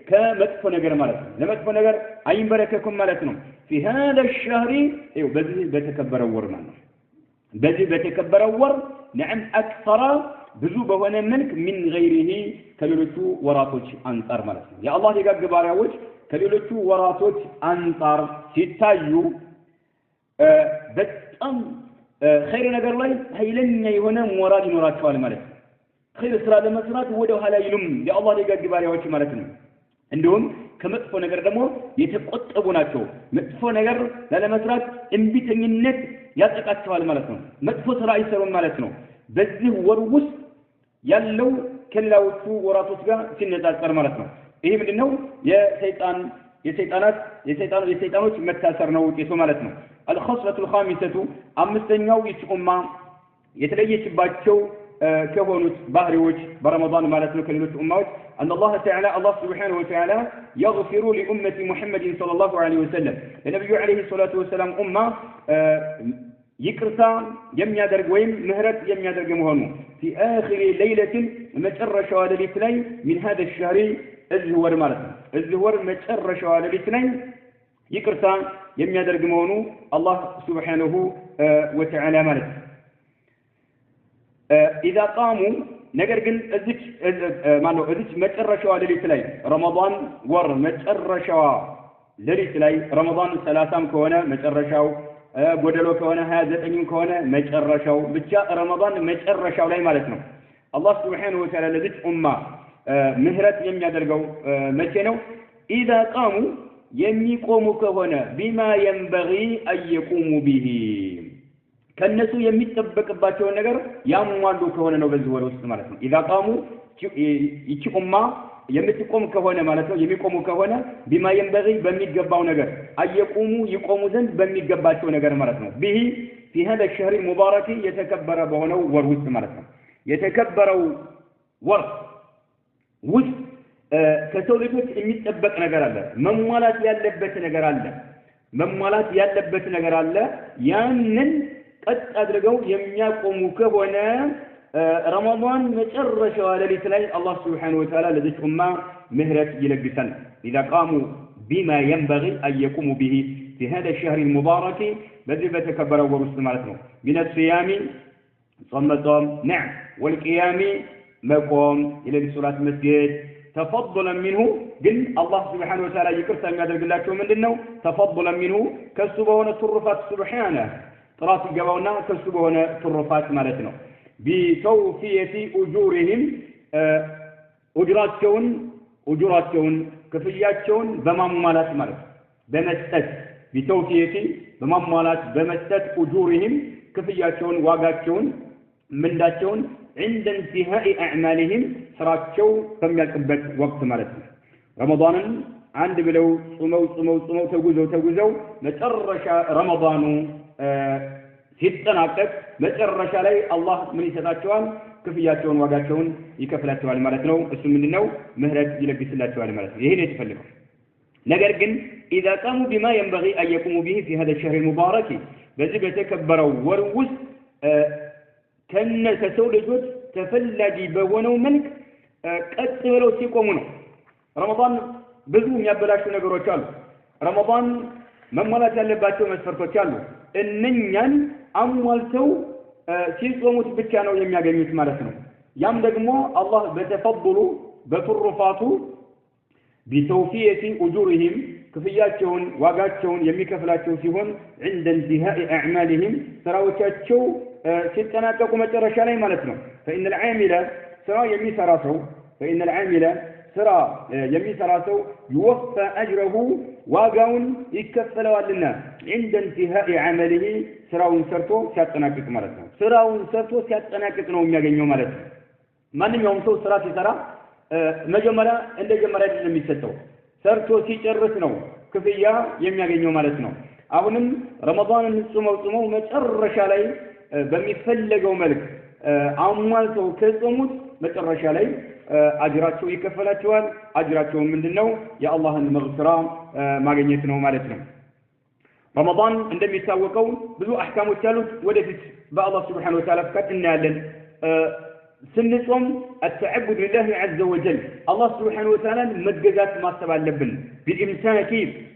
ከመጥፎ ነገር ማለት ነው ለመጥፎ ነገር አይንበረከኩም ማለት ነው في هذا الشهر እዩ በዚህ በተከበረው ወር ማለት ነው በዚህ በተከበረው ወር نعم أكثر ብዙ በሆነ መልክ من غيره ከሌሎቹ ወራቶች አንፃር ማለት ነው የአላህ ደጋግ ባሪያዎች ከሌሎቹ ወራቶች አንፃር ሲታዩ በጣም ኸይር ነገር ላይ ኃይለኛ የሆነ ሞራል ይኖራቸዋል ማለት ነው ኸይር ስራ ለመስራት ወደ ኋላ ይሉም የአላህ ደጋግ ባሪያዎች ማለት ነው እንዲሁም ከመጥፎ ነገር ደግሞ የተቆጠቡ ናቸው መጥፎ ነገር ለመስራት እንቢተኝነት ያጠቃቸዋል ማለት ነው መጥፎ ስራ አይሰሩም ማለት ነው በዚህ ወር ውስጥ ያለው ከሌሎቹ ወራቶች ጋር ሲነጻጸር ማለት ነው ይሄ ምንድነው የሰይጣኖች መታሰር ነው ውጤቱ ማለት ነው الخصلة الخامسة አምስተኛው ይስኡማ የተለየችባቸው كهونت بحريوج برمضان مالتنا كلمة أموات أن الله تعالى الله سبحانه وتعالى يغفر لأمة محمد صلى الله عليه وسلم النبي عليه الصلاة والسلام أمة يكرتا يميا درجوين مهرت يميا درج مهنو في آخر ليلة مجر شوال الاثنين من هذا الشهر الزهور مالتنا الزهور مجر شوال الاثنين يكرتا يميا درج مهنو الله سبحانه وتعالى مالتنا إذا قاموا نجرجن أزج ما نو أزج مترشوا لليتلاي رمضان ور مترشوا لليتلاي رمضان ثلاثة كونا مترشوا ጎደሎ ከሆነ 29 ከሆነ መጨረሻው ብቻ ረመዳን መጨረሻው ላይ ማለት ነው። አላህ Subhanahu Wa Ta'ala ለዚህ ኡማ ምህረት የሚያደርገው መቼ ነው? إذا قاموا የሚቆሙ ከሆነ بما ينبغي أن يقوموا به ከነሱ የሚጠበቅባቸው ነገር ያሟሉ ከሆነ ነው በዚህ ወር ውስጥ ማለት ነው። إذا قاموا ይቺ ኡማ የምትቆም ከሆነ ማለት ነው የሚቆሙ ከሆነ بما ينبغي በሚገባው ነገር አየቁሙ ይቆሙ ዘንድ በሚገባቸው ነገር ማለት ነው። به في هذا الشهر المبارك የተከበረ በሆነው ወር ውስጥ ማለት ነው። የተከበረው ወር ውስጥ ከሰው ልጆች የሚጠበቅ ነገር አለ። መሟላት ያለበት ነገር አለ። ያንን ቀጥ አድርገው የሚያቆሙ ከሆነ ረመዳን መጨረሻው ሌሊት ላይ አላህ Subhanahu Wa Ta'ala ለዚህ ኡማ ምህረት ይለግሳል። إذا قاموا بما ينبغي أن يقوموا به في هذا الشهر المبارك በዚህ በተከበረው ወር ውስጥ ማለት ነው። من الصيام صوم نعم والقيام مقام إلى الصلاة مسجد تفضلا منه ግን አላህ Subhanahu Wa Ta'ala ይቅርታ የሚያደርግላቸው ምንድነው? ተፈضلا منه ከሱ በሆነ ትሩፋት ሱብሃንአላህ ጥራት ይገባውና ከሱ በሆነ ትሩፋት ማለት ነው። بتوفية أجورهم أجراتهم ክፍያቸውን በማሟላት ማለት በመስጠት بتوفية በማሟላት በመስጠት أجورهم ክፍያቸውን ዋጋቸውን ምንዳቸውን عند انتهاء أعمالهم ስራቸው በሚያልቅበት ወቅት ማለት ነው። ረመዳንን አንድ ብለው ጾመው ተጉዘው መጨረሻ ረመዳኑ ሲጠናቀቅ መጨረሻ ላይ አላህ ምን ይሰጣቸዋል? ክፍያቸውን ዋጋቸውን ይከፍላቸዋል ማለት ነው። እሱ ምንድነው? ምህረት ይለግስላቸዋል ማለት ነው። ይሄ ነው የተፈለገው። ነገር ግን إذا قاموا بما ينبغي أن يقوموا به في هذا الشهر المبارك በዚህ በተከበረው ወር ውስጥ ከሰው ልጆች ተፈላጊ በሆነው መልክ ቀጥ ብለው ሲቆሙ ነው። ረመዳን ብዙ የሚያበላሹ ነገሮች አሉ። ረመዳን መሟላት ያለባቸው መስፈርቶች አሉ። እነኛን አሟልተው ሲጾሙት ብቻ ነው የሚያገኙት ማለት ነው። ያም ደግሞ አላህ በተፈضሉ በትሩፋቱ بتوفية أجورهم ክፍያቸውን ዋጋቸውን የሚከፍላቸው ሲሆን عند انتهاء أعمالهم ስራዎቻቸው ሲጠናቀቁ መጨረሻ ላይ ማለት ነው። فإن العامل ስራ የሚሰራ ሰው يوفى أجره ዋጋውን ይከፈለዋልና عند انتهاء عمله ስራውን ሰርቶ ሲያጠናቅቅ ማለት ነው። ስራውን ሰርቶ ሲያጠናቅቅ ነው የሚያገኘው ማለት ነው። ማንኛውም ሰው ስራ ሲሰራ መጀመሪያ እንደጀመረ አይደለም የሚሰጠው፣ ሰርቶ ሲጨርስ ነው ክፍያ የሚያገኘው ማለት ነው። አሁንም ረመዳንን ጾመው መጨረሻ ላይ በሚፈለገው መልክ አሟልተው ከጾሙት መጨረሻ ላይ አጅራቸው ይከፈላቸዋል። አጅራቸው ምንድነው? የአላህን መግፊራ ማግኘት ነው ማለት ነው። ረመዳን እንደሚታወቀው ብዙ አህካሞች አሉት። ወደፊት በአላህ Subhanahu Wa Ta'ala ፍቃድ እናያለን። ስንጾም التعبد لله عز وجل الله سبحانه وتعالى مجازات ما سبالبن بالإمساك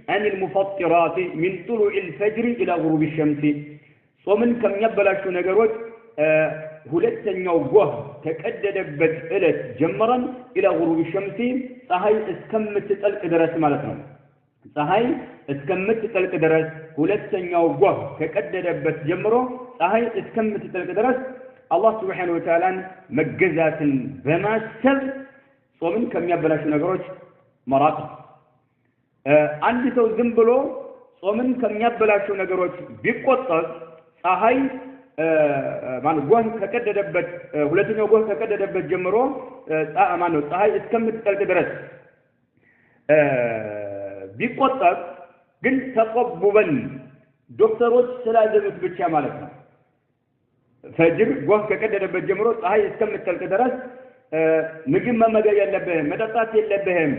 عن المفطرات من طلوع الفجر إلى غروب الشمس ومن كم يبلاشو نجروت ሁለተኛው ጎህ ተቀደደበት እለት ጀምረን إلى غروب الشمس ፀሐይ እስከምትጠልቅ ድረስ ማለት ነው። ፀሐይ እስከምትጠልቅ ድረስ ሁለተኛው ጎህ ተቀደደበት ጀምሮ ፀሐይ እስከምትጠልቅ ድረስ አላህ Subhanahu Wa Ta'ala መገዛትን በማሰብ ጾምን ከሚያበላሹ ነገሮች መራቅ። አንድ ሰው ዝም ብሎ ጾምን ከሚያበላሹ ነገሮች ቢቆጠብ ፀሐይ ጎህ ከቀደደበት ሁለተኛው ጎህ ከቀደደበት ጀምሮ ፀሐይ እስከምትጠልቅ ድረስ ቢቆጠብ ግን ተቀቡበን ዶክተሮች ስላዘዙት ብቻ ማለት ነው። ፈጅር ጎህ ከቀደደበት ጀምሮ ፀሐይ እስከምትጠልቅ ድረስ ምግብ መመገብ የለብህም፣ መጠጣት የለብህም፣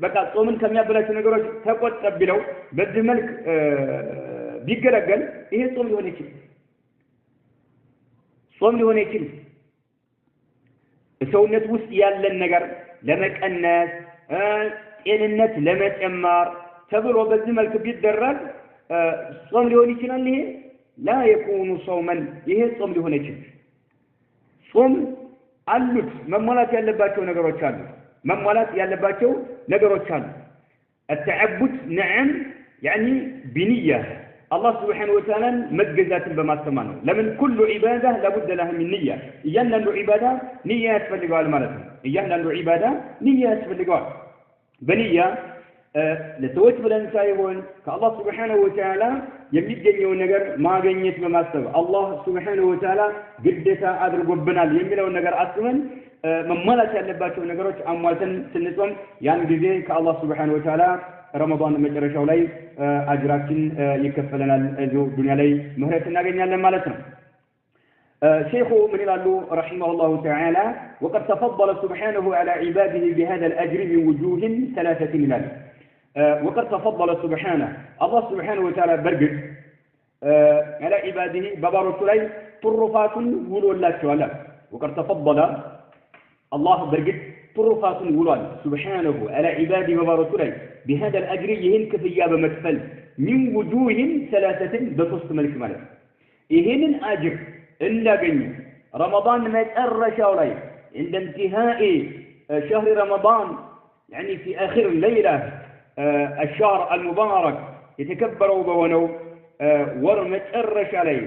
በቃ ጾምን ከሚያበላሹ ነገሮች ተቆጠብ ቢለው በዚህ መልክ ቢገለገል ይሄ ጾም ሊሆን ይችላል። ሰውነት ውስጥ ያለን ነገር ለመቀነስ ጤንነት ለመጨመር ተብሎ በዚህ መልክ ቢደረግ ጾም ሊሆን ይችላል። ይሄ لا يكون صوما ይሄ ጾም ሊሆን ይችላል። ጾም አሉት መሟላት ያለባቸው ነገሮች አሉ። التعبد نعم يعني بنية الله سبحانه وتعالى مجزات بماستمان لمن كل عبادة لابد لها من نية إيانا له عبادة نية تفلقوا المالة إيانا له عبادة نية تفلقوا بنية لتوت بلن سايبون كالله سبحانه وتعالى يميد جنيون نجر ما جنيت بماستر الله سبحانه وتعالى قدتا أدرق بنا يميلون نجر أسمن مملك يلباتوا نجروش أمواتن سنتهم يعني جزء كالله سبحانه وتعالى رمضان مجرش أولي أجراكين يكفلنا الدنيا لي مهرة ناقين لما لسنا شيخ من الله رحمه الله تعالى وقد تفضل سبحانه على عباده بهذا الأجر من وجوه ثلاثة من ذلك وقد تفضل سبحانه الله سبحانه وتعالى برقد على عباده ببارك لي طرفات ولو الله تعالى وقد تفضل الله برقد طرفات ولو سبحانه على عباده ببارك لي بهذا الأجر يهن كفيا بمكفل من وجوه ثلاثة بفصل ملك ملك يهن الأجر إلا قني رمضان ما يتأرش علي عند انتهاء شهر رمضان يعني في آخر الليلة الشهر المبارك يتكبروا بونو ورم يتأرش علي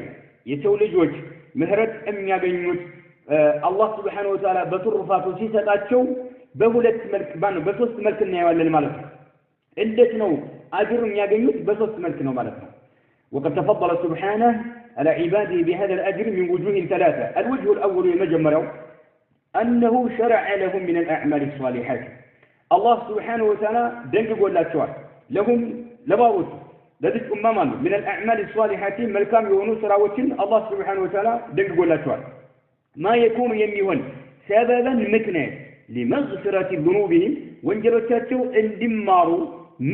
يتولج وجه مهرة أم يقنيت الله سبحانه وتعالى بطرفات وسيساتاتشو بهولت ملك بانو بسوست ملك النيوال للملك إلتنو أجر يقنيت بسوست ملك نو ملكنا وقد تفضل سبحانه على عباده بهذا الأجر من وجوه ثلاثة الوجه الأول يمجمره أنه شرع لهم من الأعمال الصالحات الله سبحانه وتعالى دنجب ولا شوار لهم لباروت لذلك أماما من الأعمال الصالحات ملكام يونس راوتين الله سبحانه وتعالى دنجب ولا شوار ما يكون يميون سببا مكنات لمغفرة ذنوبهم وانجلوتاتو اندماروا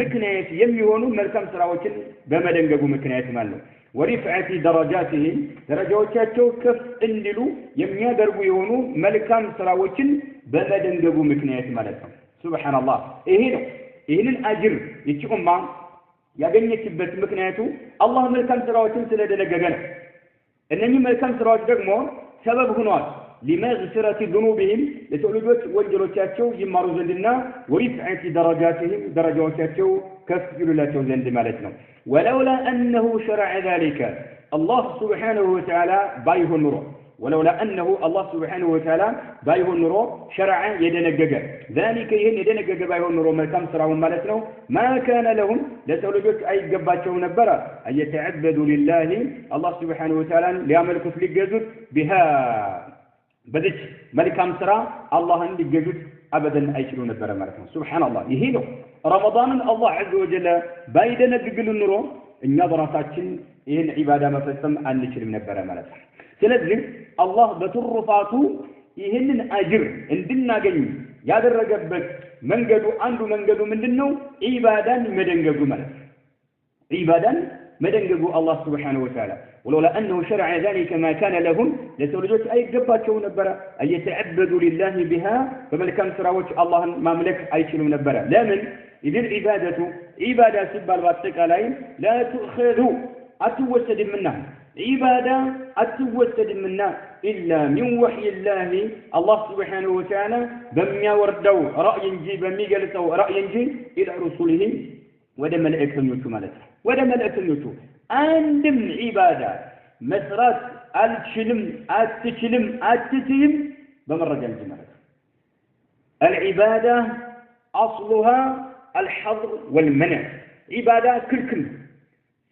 مكنات يميونوا ملكام سراوتين بما دنجبوا مكنات مالو ورفعة درجاتهم درجاتهم كف اندلو يميا دربو يونو ملكام سراوتين بما دنجبوا مكنات مالكام سبحان الله إهن الأجر يتشكم ما يغني تبت مكنياته الله ملكام سراوتين سلدنجغنا إنني ملكام سراوت دغمو سبب هناك لمغفرة ذنوبهم لتولدوت وانجلوتاتشو يمارو زندنا ورفعة درجاتهم درجاتاتشو كفر لا توزند مالتنا ولولا أنه شرع ذلك الله سبحانه وتعالى بايه النور ولولا أنه الله سبحانه وتعالى بايه النور شرع يدنجج ذلك يدنجج بايه النور ملكام سراهم مالتنا ما كان لهم لتولدوت أي قباتشو نبرا أن يتعبدوا لله الله سبحانه وتعالى ليعملكوا في الجزء بها بدت ملكام سرا الله عندي جزء أبدا أيشلون البرة مالكم سبحان الله يهينه رمضان الله عز وجل بايدنا بيقول النور إن نظراتين إن عبادة ما فسم أن نشر من البرة مالكم سلذي الله بترفعته يهن أجر إن دنا جني ياد الرجبت من جدو عنده من جدو من دنو عبادة مدن جدو مالك عبادة مدن جدو الله سبحانه وتعالى ولولا أنه شرع ذلك ما كان لهم لتولجت أي جبات شو نبرة أن يتعبدوا لله بها فملكام سراوش الله ما ملك أي شيء نبرة لا من إذن عبادة سبال باتك عليهم لا تؤخذوا أتوسد منها عبادة أتوسد منها إلا من وحي الله سبحانه وتعالى بميا وردوا رأي جي بميا قلتوا رأي جي إلى رسوله ودم الأكل يوتو مالته ودم الأكل يوتو عندم عبادة مسرات أتشلم بمرة الجمال العبادة أصلها الحظر والمنع عبادة كل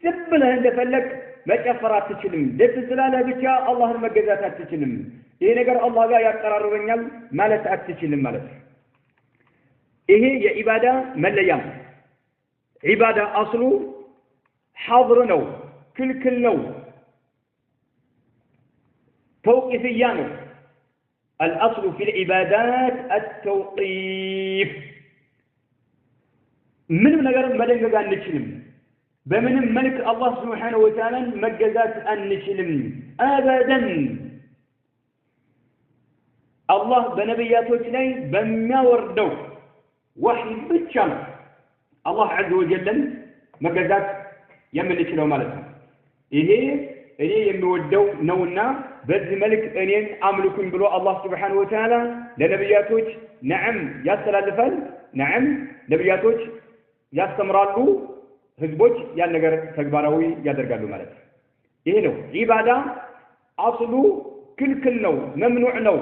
سبلها عند فلك ما كفرات تشلم دت سلالة بكا الله المجازات تشلم إيه نقر الله جاء يقرر بنيال مالت تشلم مالت إيه يا عبادة مليان عبادة أصله حظر نو كل نو توقيفيانو الأصل في العبادات التوقيف من نقر مدنجا نشلم بمن ملك الله سبحانه وتعالى مجازات النشلم أبدا الله بنبياته تلاي بما وردوا وحي بتشام الله عز وجل مجازات يملك له مالته إيه يمودوا نونا بذ ملك أنين أملكم بلو الله سبحانه وتعالى لنبياتوج نعم يسأل الفل نعم نبياتوج يستمرالو ህዝቦች ያን ነገር ተግባራዊ ያደርጋሉ ማለት ነው። ይሄ ነው ዒባዳ አስሉ ክልክል ነው መምኑዕ ነው።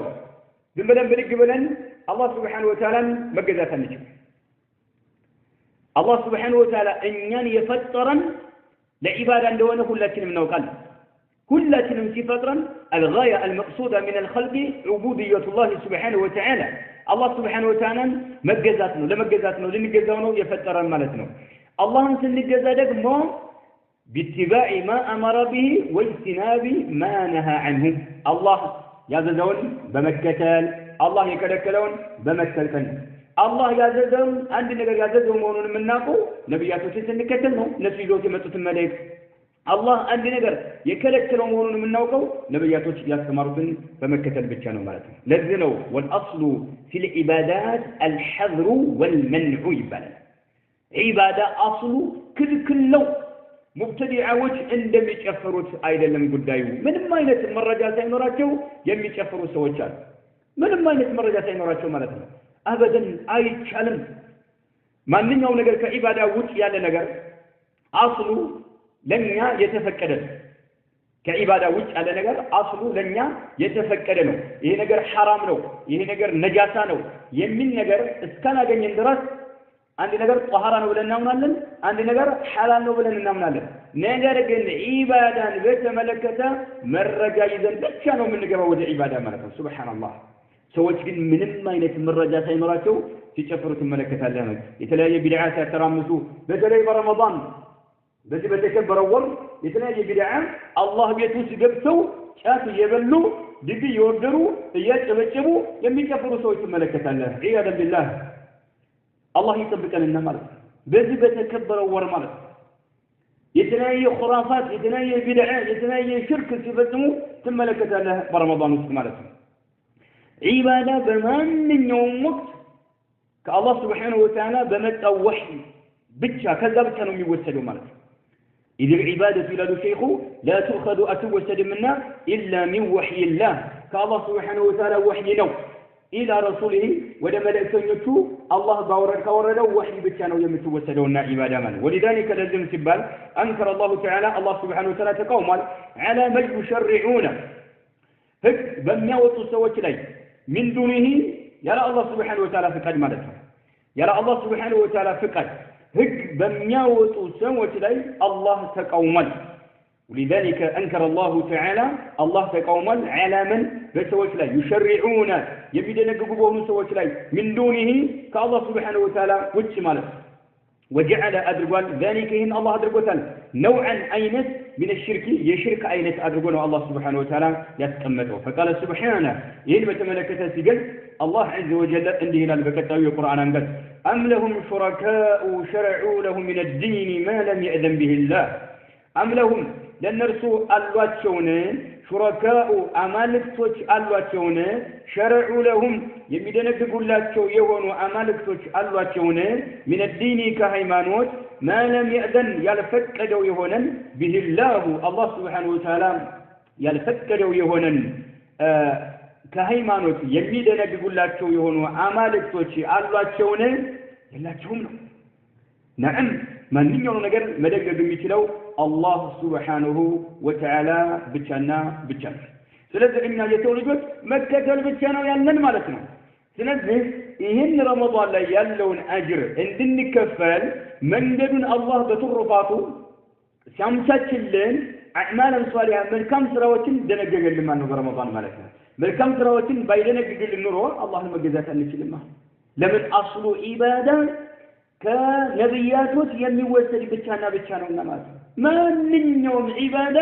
ዝም ብለን ብድግ ብለን አላህ ሱብሓነሁ ወተዓላን መገዛት አንችልም። አላህ ሱብሓነሁ ወተዓላ እኛን የፈጠረን ለዒባዳ እንደሆነ ሁላችንም እናውቃለን። ሁላችንም ሲፈጥረን አልጋያ አልመቅሱዳ ሚን አልኸልቅ ዑቡድየቱላህ ሱብሓነሁ ወተዓላ አላህ ሱብሓነሁ ወተዓላን መገዛት ነው፣ ለመገዛት ነው፣ ልንገዛው ነው የፈጠረን ማለት ነው። አላህን ስንገዛ ደግሞ ቢትባዕ ማ አመረ ቢሂ ወጅቲናቢ ማ ነሃ ዐንሁ አላህ ያዘዘውን በመከተል አላህ የከለከለውን በመከልከል አላህ ያዘዘውን አንድ ነገር ያዘዘው መሆኑን የምናውቀው ነቢያቶችን ስንከተል ነው። እነሱ ይዘውት የመጡትን መልእክት አላህ አንድ ነገር የከለከለው መሆኑን የምናውቀው ነቢያቶች ያስተማሩትን በመከተል ብቻ ነው ማለት ነው። ለዚህ ነው ወልአስሉ ፊል ዒባዳት አልሐዝሩ ወልመንዑ ይባላል። ዒባዳ አስሉ ክልክል ነው። ሙብተዲዓዎች እንደሚጨፍሩት አይደለም ጉዳዩ። ምንም አይነት መረጃ ሳይኖራቸው የሚጨፍሩ ሰዎች አሉ። ምንም አይነት መረጃ ሳይኖራቸው ማለት ነው። አበደን አይቻልም። ማንኛውም ነገር ከዒባዳ ውጭ ያለ ነገር አስሉ ለኛ የተፈቀደ ነው። ከዒባዳ ውጭ ያለ ነገር አስሉ ለኛ የተፈቀደ ነው። ይሄ ነገር ሐራም ነው፣ ይሄ ነገር ነጃሳ ነው የሚል ነገር እስካላገኘን ድረስ አንድ ነገር ጧሃራ ነው ብለን እናምናለን፣ አንድ ነገር ሐላል ነው ብለን እናምናለን። ነገር ግን ዒባዳን በተመለከተ መረጃ ይዘን ብቻ ነው የምንገባው ወደ ዒባዳ ማለት ነው። ሱብሃንአላህ። ሰዎች ግን ምንም አይነት መረጃ ሳይኖራቸው ሲጨፍሩ ትመለከታለህ። የተለያየ ቢድዓ ሲያተራምሱ፣ በተለይ በረመዳን በዚህ በተከበረው ወር የተለያየ ቢድዓ አላህ ቤት ውስጥ ገብተው ጫት እየበሉ ድግ እየወደሩ እያጨበጨቡ የሚጨፍሩ ሰዎች ትመለከታለህ። ዒያዘን ቢላህ አላህ ይጠብቀንና ማለት ነው። በዚህ በተከበረው ወር ማለት ነው የተለያየ ኹራፋት፣ የተለያየ ቢድዓ፣ የተለያየ ሽርክ ሲፈጽሙ ትመለከታለህ በረመዳን ውስጥ ማለት ነው። ዒባዳ በማንኛውም ወቅት ከአላህ ሱብሓነሁ ወተዓላ በመጣው ወሕይ ብቻ ከዛ ብቻ ነው የሚወሰደው ማለት ነው። إذ العبادة إلى الشيخ لا تؤخذ أتوسد منا إلا من وحي الله كالله سبحانه وتعالى وحي نو إلى رسوله ودم لأسنته الله باورك ورده وحي بتشانه يمتوسدون عبادة من ولذلك لازم سبال أنكر الله تعالى الله سبحانه وتعالى تقوم على من يشرعون هك بمياوت سوت لي من دونه يرى الله سبحانه وتعالى فقد مالته يرى الله سبحانه وتعالى فقد هك بمياوت سوت لي الله تقوم ولذلك أنكر الله تعالى الله تقوم على من بسوت لي يشرعون يبدأ نقبوه سوت لي من دونه كالله سبحانه وتعالى وجه مالته وجعل أدرقال ذلك إن الله أدرقال نوعا أينس من الشرك يشرك أينس أدرقال الله سبحانه وتعالى يتقمته فقال سبحانه إن بتملكة سجل الله عز وجل عنده إلى البكتاوي القرآن قال أم لهم شركاء شرعوا لهم من الدين ما لم يأذن به الله أم لهم لنرسو ألواتشون شركاء أمالكتوش ألواتشون شرعوا لهم يمدنك قلاتشو يوانو أمالكتوش ألواتشون من الدين كهيمانوت ما لم يأذن يلفكدوا يهونا به الله سبحانه وتعالى يلفكدوا يهونا كهيمانوت يمدنك قلاتشو يهونو أمالكتوش ألواتشون يلاتشون نعم من يوم نجر مدق بمثله الله سبحانه وتعالى بتشنا ስለዚህ እኛ የሰው ልጆች መከተል ብቻ ነው ያለን ማለት ነው። ስለዚህ ይህን ረመዳን ላይ ያለውን አጅር እንድንከፈል መንገዱን አላህ በትሩፋቱ ሲያመቻችልን አዕማለን ሷሊሃ መልካም ስራዎችን ደነገገልን ማለት ነው በረመዳን ማለት ነው። መልካም ስራዎችን ባይደነግግልን ኑሮ አላህን መገዛት አንችልም። ለምን አስሉ ኢባዳ ከነብያቶች የሚወሰድ ብቻና ብቻ ነውና ማለት ነው። ማንኛውም ኢባዳ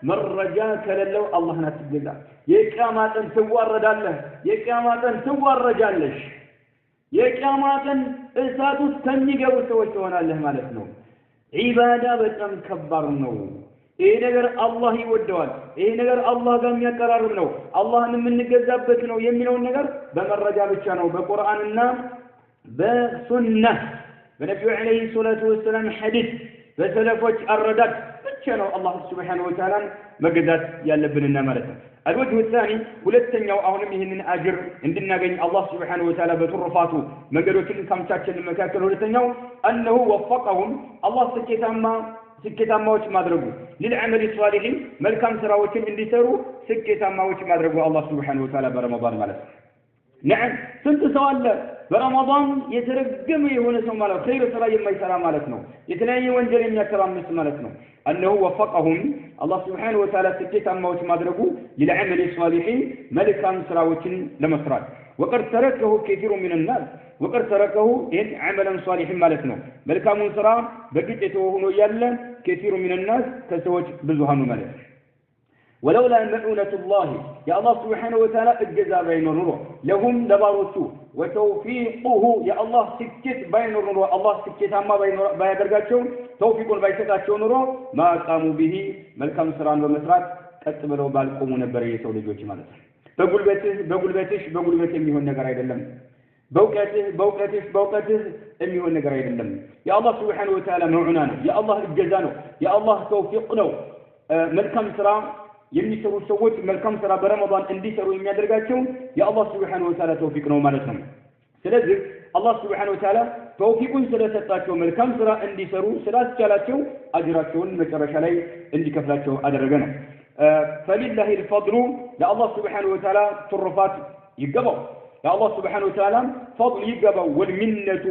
መረጃ ከሌለው አላህን አትገዛ። የቂያማ ቀን ትዋረዳለህ፣ የቂያማ ቀን ትዋረጃለሽ፣ የቂያማ ቀን እሳት ውስጥ ከሚገቡ ሰዎች ትሆናለህ ማለት ነው። ኢባዳ በጣም ከባድ ነው። ይሄ ነገር አላህ ይወደዋል፣ ይሄ ነገር አላህ ጋር የሚያቀራርብ ነው፣ አላህን የምንገዛበት ነው የሚለውን ነገር በመረጃ ብቻ ነው በቁርአንና በሱነህ በነቢዩ ዓለይሂ ሰላቱ ወሰላም ሐዲስ በሰለፎች አረዳድ ብቻ ነው አላህ Subhanahu Wa Ta'ala መገዛት ያለብንና ማለት ነው الوجه الثاني ሁለተኛው አሁንም ይሄንን አጅር እንድናገኝ አላህ Subhanahu Wa Ta'ala በትሩፋቱ መንገዶችን ካመቻቸልን መካከል ሁለተኛው انه وفقهم الله ስኬታማዎች ማድረጉ للعمل الصالح መልካም ስራዎችን እንዲሰሩ ስኬታማዎች ማድረጉ አላህ Subhanahu Wa Ta'ala በረመዳን ማለት ነው نعم ስንት ሰው አለ በረመዳን የተረገመ የሆነ ሰው ማለት ኸይር ስራ የማይሰራ ማለት ነው የተለያየ ወንጀል የሚያከራምስ ማለት ነው انه وفقهم الله سبحانه وتعالى ስኬታማዎች ማድረጉ للعمل الصالح መልካም ስራዎችን ለመስራት وقد تركه كثير من الناس وقد تركه إن عملا صالحا مالتنا መልካም ስራ በግዴታ ሆኖ ያለ كثير من الناس ከሰዎች ብዙሃኑ ማለት ولولا مؤونة الله يا الله سبحانه وتعالى الجزاء بين النور لهم دبارته وتوفيقه يا الله سكت بين النور الله سكت ما بين بايدرغاچو توفيق بايسطاچو نور ما قاموا به መልካም ስራን በመስራት ቀጥ ብለው ባልቆሙ ነበር የሰው ልጆች ማለት ነው በጉልበትሽ የሚሆን ነገር አይደለም በእውቀትህ የሚሆን ነገር አይደለም የአላህ Subhanahu Wa Ta'ala መዑና ነው የአላህ እገዛ ነው የአላህ ተውፊቅ ነው መልካም ስራ የሚሰሩ ሰዎች መልካም ስራ በረመዳን እንዲሰሩ የሚያደርጋቸው የአላህ Subhanahu Wa Ta'ala ተውፊቅ ነው ማለት ነው ስለዚህ አላህ Subhanahu Wa Ta'ala ተውፊቁን ስለሰጣቸው መልካም ስራ እንዲሰሩ ስላስቻላቸው አጅራቸውን መጨረሻ ላይ እንዲከፍላቸው አደረገ ነው فلله الفضل لا الله سبحانه وتعالى ترفات يقبل يا الله سبحانه وتعالى فضل يقبل والمنة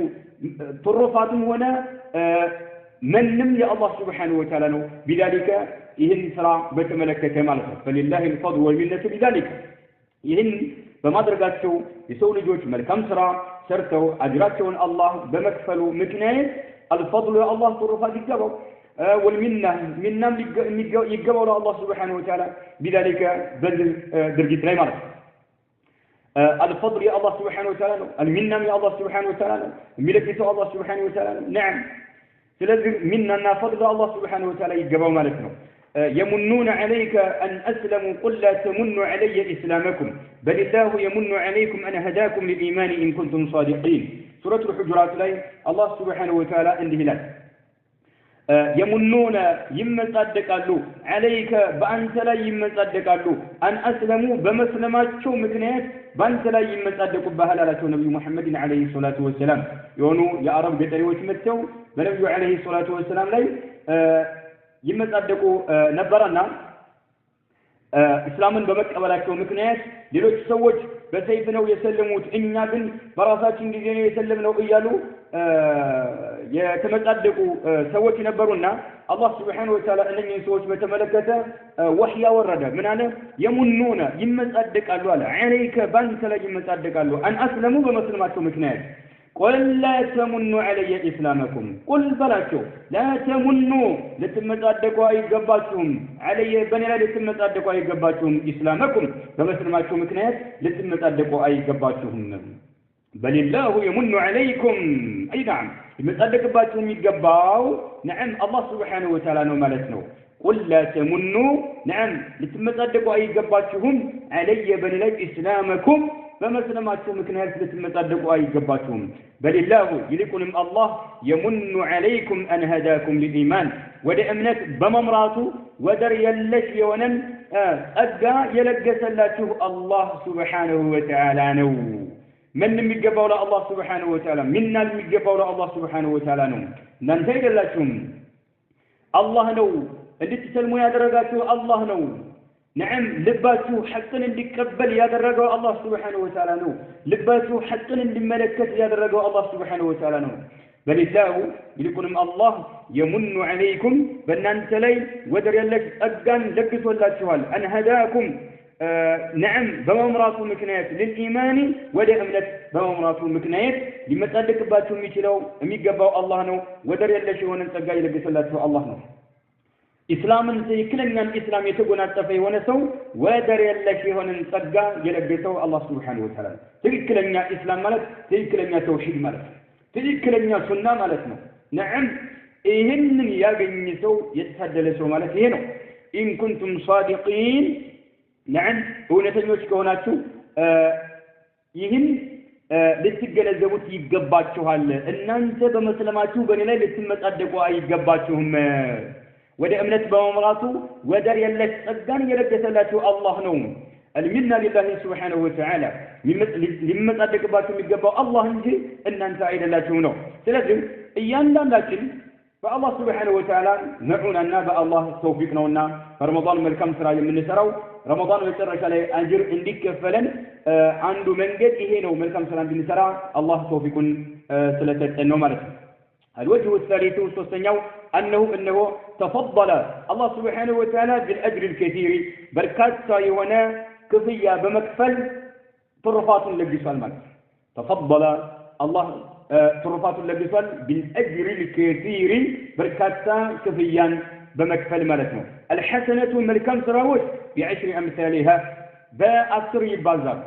ترفات هنا منم يا الله سبحانه وتعالى بذلك يهن سرع بتملكة مالك فلله الفضل والمنة بذلك يهن بمدرجاته يسول جوج ملكم سرع سرتو أجراتهم الله بمكفلوا مكناية الفضل يا الله ترفات يقبل والمنة يقبل الله سبحانه وتعالى بذلك بدل درجة لا مالك الفضل يا الله سبحانه وتعالى المنة يا الله سبحانه وتعالى ملكته الله سبحانه وتعالى نعم ስለዚህ مننا فضل الله سبحانه وتعالى يقبل مالكنا يمنون عليك أن أسلموا قل لا تمنوا علي إسلامكم بل الله يمن عليكم أن هداكم للإيمان إن كنتم صادقين سورة الحجرات لي الله سبحانه وتعالى عنده لك يمنون يمصدقالو عليك بانت لا يمصدقالو ان اسلموا بمسلماتቸው ምክንያት ባንተ ላይ ይመጻደቁ ባህላላቸው ነብዩ መሐመድ አለይሂ ሰላቱ ወሰለም የሆኑ የአረብ ገጠሪዎች መጥተው በነብዩ አለይሂ ሰላቱ ወሰለም ላይ ይመጻደቁ ነበርና እስላምን በመቀበላቸው ምክንያት ሌሎች ሰዎች በሰይፍ ነው የሰለሙት እኛ ግን በራሳችን ጊዜ ነው የሰለምነው እያሉ የተመጻደቁ ሰዎች ነበሩና አላህ Subhanahu Wa Ta'ala እነኚህ ሰዎች በተመለከተ ወህይ ወረደ ምን አለ የሙኑና ይመጻደቃሉ አለ عليك ባንተ ላይ ይመጻደቃሉ አን አስለሙ በመስለማቸው ምክንያት قل لا تمنوا علي إسلامكم قل بلاكو لا تمنوا لتمتصدقوا أيقباتهم علي بني لا لتمتصدقوا أيقباتهم إسلامكم بمسلماتكم مكنيات لتمتصدقوا أيقباتهم بل الله يمن عليكم أي نعم يمتصدق باتهم يقباو نعم الله سبحانه وتعالى مالتنا قل لا تمنوا نعم لتمتصدقوا أيقباتهم علي بني لا إسلامكم በመስለማቸው ምክንያት ልትመጻደቁ አይገባችሁም በልላሁ ይልቁንም አላህ የሙኑ عليكم ان هداكم للايمان ወደ እምነት በመምራቱ ወደር የለሽ የሆነን ጸጋ የለገሰላችሁ አላህ Subhanahu Wa Ta'ala ነው ምን የሚገባው ለአላህ Subhanahu Wa Ta'ala ምንና የሚገባው ለአላህ Subhanahu Wa Ta'ala ነው እናንተ አይደላችሁም አላህ ነው እንድትሰልሙ ያደረጋችሁ አላህ ነው نعم لباسو حقن እንዲቀበል ያደረገው አላህ Subhanahu Wa Ta'ala ነው ልባሱ حقن እንዲመለከት ያደረገው አላህ Subhanahu Wa Ta'ala ነው በልላሁ ይልቁንም አላህ የሙኑ عليكم በእናንተ ላይ ወደር የለሽ ጸጋን ለግሶላችኋል ان هداكم نعم በመምራቱ ምክንያት ለኢማኒ ወደ እምነት በመምራቱ ምክንያት ሊመጻደቅባችሁ የሚገባው አላህ ነው ወደር የለሽ የሆነ ጸጋ ይለግሶላችሁ አላህ ነው ኢስላምን ትክክለኛን ኢስላም የተጎናጸፈ የሆነ ሰው ወደር የለሽ የሆነን ጸጋ የለገሰው አላህ Subhanahu Wa Ta'ala ትክክለኛ ኢስላም ማለት ትክክለኛ ተውሂድ ማለት ትክክለኛ ሱና ማለት ነው ነዓም ይሄንን ያገኘ ሰው የተታደለ ሰው ማለት ይሄ ነው ኢን ኩንቱም صادقين ነዓም እውነተኞች ከሆናችሁ ይህን ልትገነዘቡት ይገባችኋል እናንተ በመስለማችሁ በእኔ ላይ ልትመጻደቁ አይገባችሁም ወደ እምነት በመምራቱ ወደር የለሽ ጸጋን የለገሰላችሁ አላህ ነው። المنة لله سبحانه وتعالى لما تصدقباتكم يقبوا الله انجي ان انت عيد الله تونو سلازم ايان لكن فالله سبحانه وتعالى نعونا النابع الله توفيقنا فرمضان ملكم سرا من سراو رمضان يسرش عليه اجر عندك كفلن عنده منجد هنا وملكم سرا من سرا الله توفيق سلاتنو مالك الوجه الثالث والثاني انه تفضل الله سبحانه وتعالى بالاجر الكثير بركات يونا كفية بمكفل طرفات لبسوال مالك تفضل الله طرفات لبسوال بالأجر الكثير بركاتا كفيا بمكفل مالتنا الحسنة ملكام سراوش ب10 أمثالها بأكثر يبازر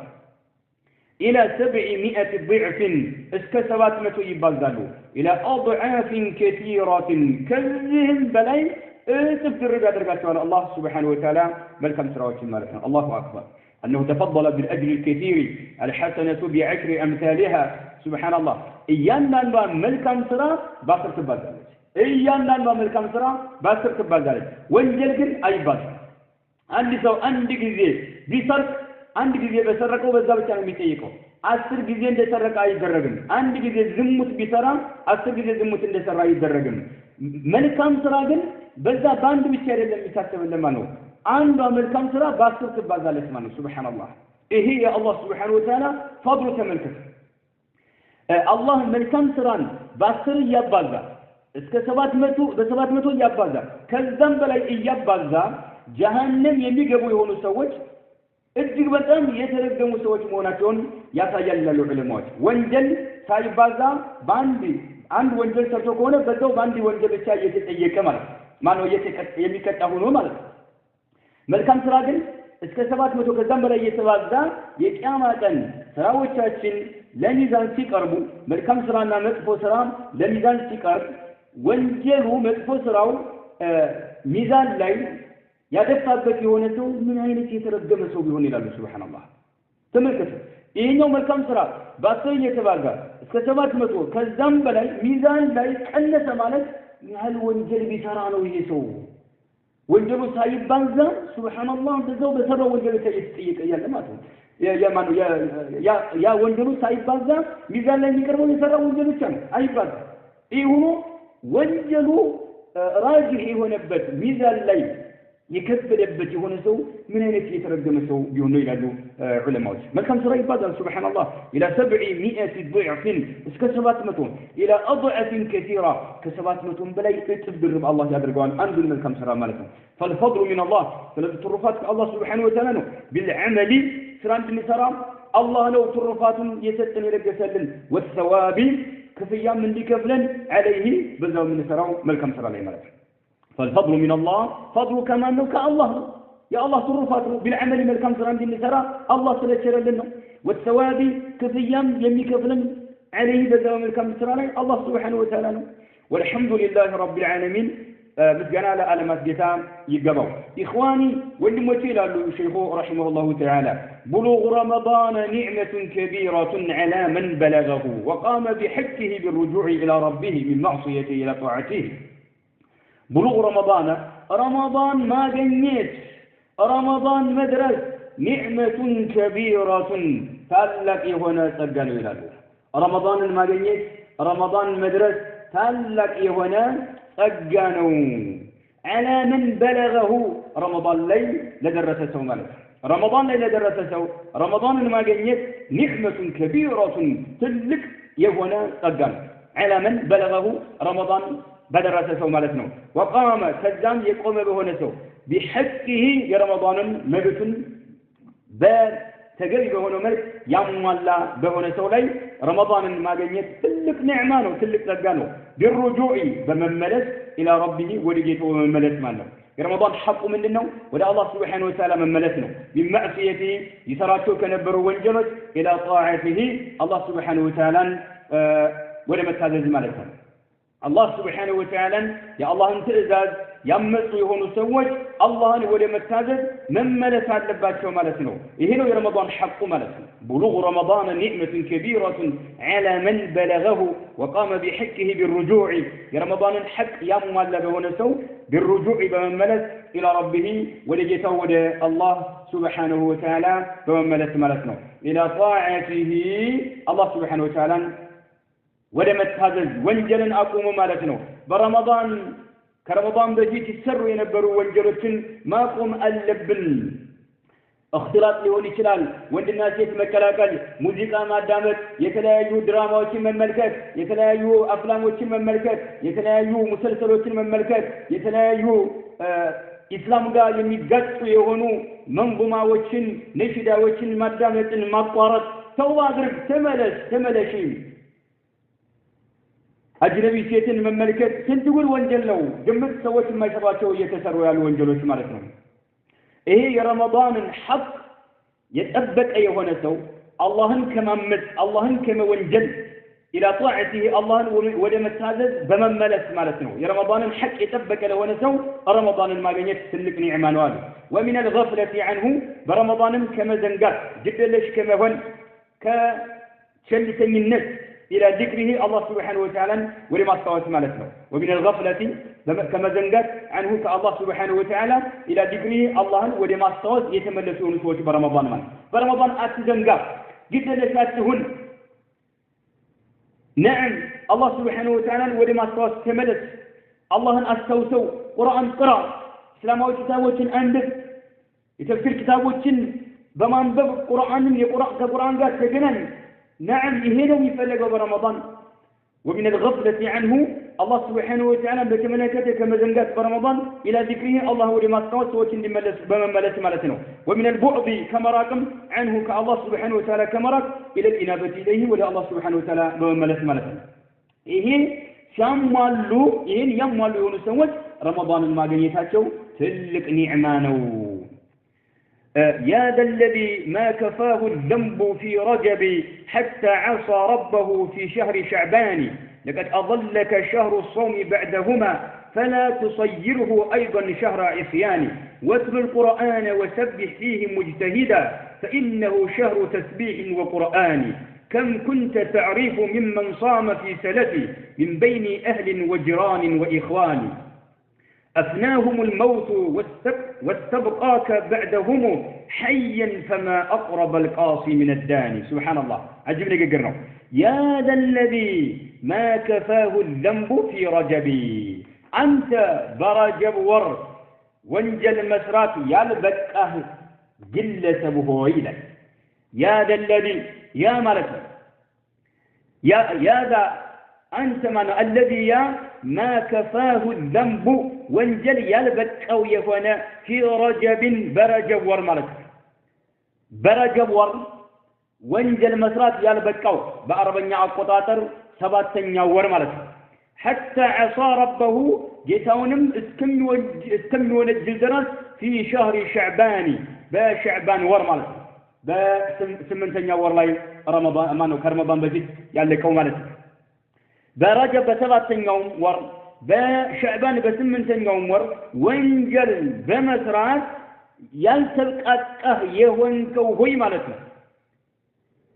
إلى 700 ضعف اسكسبات متو يبازلو إلى أضعاف كثيرة كذهم بلاي تفسر درجات الله سبحانه وتعالى ملكام سراوش مالتنا الله أكبر أنه تفضل بالأجر الكثير الحسنة ب10 أمثالها سبحان الله إيانا نبا ملكام سرا باسر تبازالج إيانا نبا ملكام سرا باسر تبازالج وانجلقن أي باسر عندي سو عندي جزء بيسرق عندي جزء بسرقه بزاف كان ميتيكو 10 جزء እንደ ሰረቀ አይደረግም አንድ ጊዜ ዝሙት ቢሰራ 10 ጊዜ ዝሙት እንደሰራ አይደረግም መልካም ስራ ግን በዛ ባንድ ብቻ አይደለም የሚታሰብልን ማለት ነው አንዷ መልካም ስራ በአስር ትባዛለች ማለት ነው ሱብሃንአላህ ይሄ የአላህ ሱብሃነሁ ወተዓላ ፈድሉ ተመልከት አላህ መልካም ስራን በአስር ያባዛ እስከ 700 በ700 ያባዛ ከዛም በላይ ያባዛ ጀሃነም የሚገቡ የሆኑ ሰዎች እጅግ በጣም የተረገሙ ሰዎች መሆናቸውን ያሳያል ይላሉ ዑለማዎች ወንጀል ሳይባዛ አንድ ወንጀል ሰርቶ ከሆነ በዛው በአንድ ወንጀል ብቻ እየተጠየቀ ማለት ማነው የሚቀጣ ሆኖ ማለት መልካም ስራ ግን እስከ 700 ከዛም በላይ የተባዛ የቂያማ ቀን ስራዎቻችን ለሚዛን ሲቀርቡ መልካም ስራና መጥፎ ስራ ለሚዛን ሲቀርብ ወንጀሉ መጥፎ ስራው ሚዛን ላይ ያደፋበት የሆነ ሰው ምን አይነት የተረገመ ሰው ቢሆን ይላሉ ሱብሃንአላህ ተመልከቱ ይሄኛው መልካም ስራ በአስር የተባዛ እስከ 700 ከዛም በላይ ሚዛን ላይ ቀነሰ ማለት ያህል ወንጀል ቢሰራ ነው ይሄ ሰው ወንጀሉ ሳይባዛ ሱብሃንአላህ በዛው በሰራው ወንጀል ይጠየቃል ማለት ነው ያ ወንጀሉ ሳይባዛ ሚዛን ላይ የሚቀርበው የሰራው ወንጀል ብቻ ነው አይባዛ ይሁኑ ወንጀሉ ራጅህ የሆነበት ሚዛን ላይ የከበደበት የሆነ ሰው ምን አይነት የተረገመ ሰው ቢሆን ነው ይላሉ ዑለማዎች መልካም ስራ ይባዛል ሱብሃንአላህ الى 700 ضعف እስከ 700 الى اضعف كثيره ከ700 በላይ እጥፍ ድርብ አላህ ያደርገዋል አንዱ መልካም ስራ ማለት ነው فالفضل من الله ስለዚህ ትሩፋት ከአላህ ሱብሃነሁ ወተዓላ ነው بالعمل ስራ እንድንሰራ አላህ ነው ትሩፋቱን የሰጠን የለገሰልን والثواب ክፍያም እንዲከፍለን عليه በዛው የምንሰራው መልካም ስራ ላይ ማለት ነው فالفضل من الله فضل كما انه كالله يا الله ترفعه بالعمل ملكم سران دي نسرا الله سلاشر لنا والثواب كفيام يميكفلن عليه بذا ملكم سران الله سبحانه وتعالى والحمد لله رب العالمين مسجنا على علامات جتا يقبوا إخواني والموتي لالو الشيخ رحمه الله تعالى بلوغ رمضان نعمة كبيرة على من بلغه وقام بحقه بالرجوع إلى ربه من معصيته إلى طاعته بلوغ رمضان ما جنيت رمضان مدرس نعمة كبيرة تلك هنا سجل إلى رمضان ما جنيت رمضان مدرس تلك هنا سجنوا على من بلغه رمضان ليل لدرسه ملك رمضان ليل لدرسه رمضان ما جنيت نعمة كبيرة تلك هنا سجل على من بلغه رمضان بدرس سو مالتنا وقام كذام يقوم بهونه سو بحقه يا رمضان مبتن بتجري بهونه ملك يمولا بهونه سو لي رمضان ما جنيت تلك نعمه ነው تلك ጸጋ ነው بالرجوع بمملس الى ربه ولجيته بمملس ማለት يا رمضان حق ምንድነው ወደ አላህ Subhanahu Wa Ta'ala መመለስ ነው بمعصيته ይሰራቸው ከነበሩ ወንጀሎች الى طاعته الله Subhanahu Wa Ta'ala ወደ መታዘዝ ማለት ነው الله سبحانه وتعالى يا الله انت إزاز ያመጹ የሆኑ ሰዎች አላህን ወደ መታዘዝ መመለስ አለባቸው ማለት ነው ይሄ ነው የረመዳን ሐቁ ማለት ነው بلوغ رمضان نعمة كبيرة على من بلغه وقام بحقه بالرجوع رمضان الحق يمال بهونه سو بالرجوع بمملس إلى ربه ولجته ود الله سبحانه وتعالى بمملس ملسنا إلى طاعته الله سبحانه وتعالى ولم تهزز وانجلا أقوم مالتنا برمضان كرمضان بجيت السر ينبروا وانجلتن ما قوم اللبن اختلاط ሊሆን ይችላል ወንድና ሴት መከላከል ሙዚቃ ማዳመጥ የተለያዩ ድራማዎችን መመልከት የተለያዩ አፍላሞችን መመልከት የተለያዩ ሙሰልሰሎችን መመልከት የተለያዩ ኢስላም ጋር የሚጋጩ የሆኑ መንዙማዎችን ነሽዳዎችን ማዳመጥን ማቋረጥ ተውባ አድርግ ተመለሽ አጅነቢ ሴትን መመልከት ስንቱን ወንጀል ነው ድምጽ ሰዎች የማይሰባቸው እየተሰሩ ያሉ ወንጀሎች ማለት ነው ይሄ የረመዳንን ሐቅ የጠበቀ የሆነ ሰው አላህን ከማመጽ አላህን ከመወንጀል ኢላ ጣዓቲሂ አላህን ወደ መታዘዝ በመመለስ ማለት ነው የረመዳንን ሐቅ የጠበቀ ለሆነ ሰው ረመዳንን ማግኘት ትልቅ ኒዕማ ነው አሉ ومن الغفلة عنه برمضان كما زنقات جدلش كما هون كشلتኝነት إلى ذكره الله سبحانه وتعالى ولما استوت مالتنا ومن الغفلة كما زنقت عنه كالله سبحانه وتعالى إلى ذكره الله ولما استوت يتملسون سوى برمضان برمضان أتزنقات جدا لشاتهن نعم الله سبحانه وتعالى ولما استوت تملس الله أستوسوا قرآن قرأ إسلامه كتابه أندف يتفسير كتابه بمنبب قرآن يقرأ كقرآن قال تجنن نعم يهينه يفلق برمضان ومن الغفلة عنه الله سبحانه وتعالى بتملكته كما زنقات برمضان إلى ذكره الله ولما استوت وكن بمملس مالتنا ومن البعد كما راكم عنه كالله سبحانه وتعالى كما راك إلى الإنابة إليه ولا الله سبحانه وتعالى بمملس مالتنا إيه شامالو إيه يمالو يونسوت رمضان الماغنيتاتشو تلك نعمانو يا ذا الذي ما كفاه الذنب في رجب حتى عصى ربه في شهر شعبان لقد أضلك شهر الصوم بعدهما فلا تصيره أيضا شهر عصيان واتل القرآن وسبح فيه مجتهدا فإنه شهر تسبيح وقرآن كم كنت تعرف ممن صام في سلفي من بين أهل وجيران وإخوان أفناهم الموت واستبقاك بعدهم حيا فما أقرب القاصي من الداني سبحان الله عجبني قرنا يا ذا الذي ما كفاه الذنب في رجبي أنت برجب ور وانجل مسرات يالبكه جلة بهويلة يا ذا الذي يا ملك يا ذا أنت من الذي يا ما كفاه الذنب وانجل يلبك أو يفنى في رجب برجب ور ملك برجب ور وانجل مسرات يلبك أو بأربعين قطاطر سبعين ور ملك حتى عصى ربه جتونم اسكم ونجل درس في شهر شعبان بشعبان ور ملك بسمنتين ور لاي رمضان أمانو كرمضان بجد يلكو ملك برجب بسبعين ور بشعبان بسمنتين ور وانجل بمسرات يلتبقى يهونكو هوي مالتنا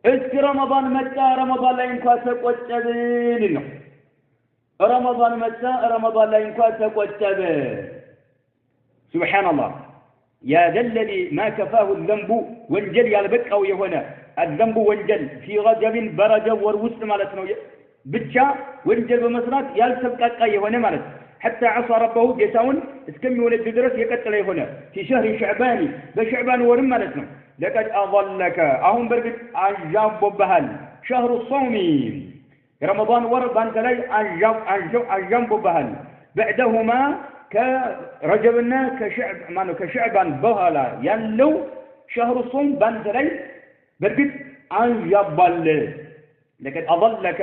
اسك رمضان متى رمضان لا ينكا تقوتبين رمضان متى رمضان لا ينكا تقوتبين سبحان الله يا ذا الذي ما كفاه الذنب وانجل يلبك أو يهونا الذنب وانجل في رجب برجب وروس مالتنا بتشا وانجل بمسرات يلتبقى يهونا مالت حتى عصى ربه جساون اسكمي ولد درس يقتل يهونا في شهر شعبان بشعبان ورم مالتنا لقد أظلك أهم برقد عجاب بهل شهر الصوم رمضان وربان كلاي عجاب بهل بعدهما كرجبنا كشعبان بهلا يلو شهر الصوم بان كلاي برقد عجاب بهل لقد أظلك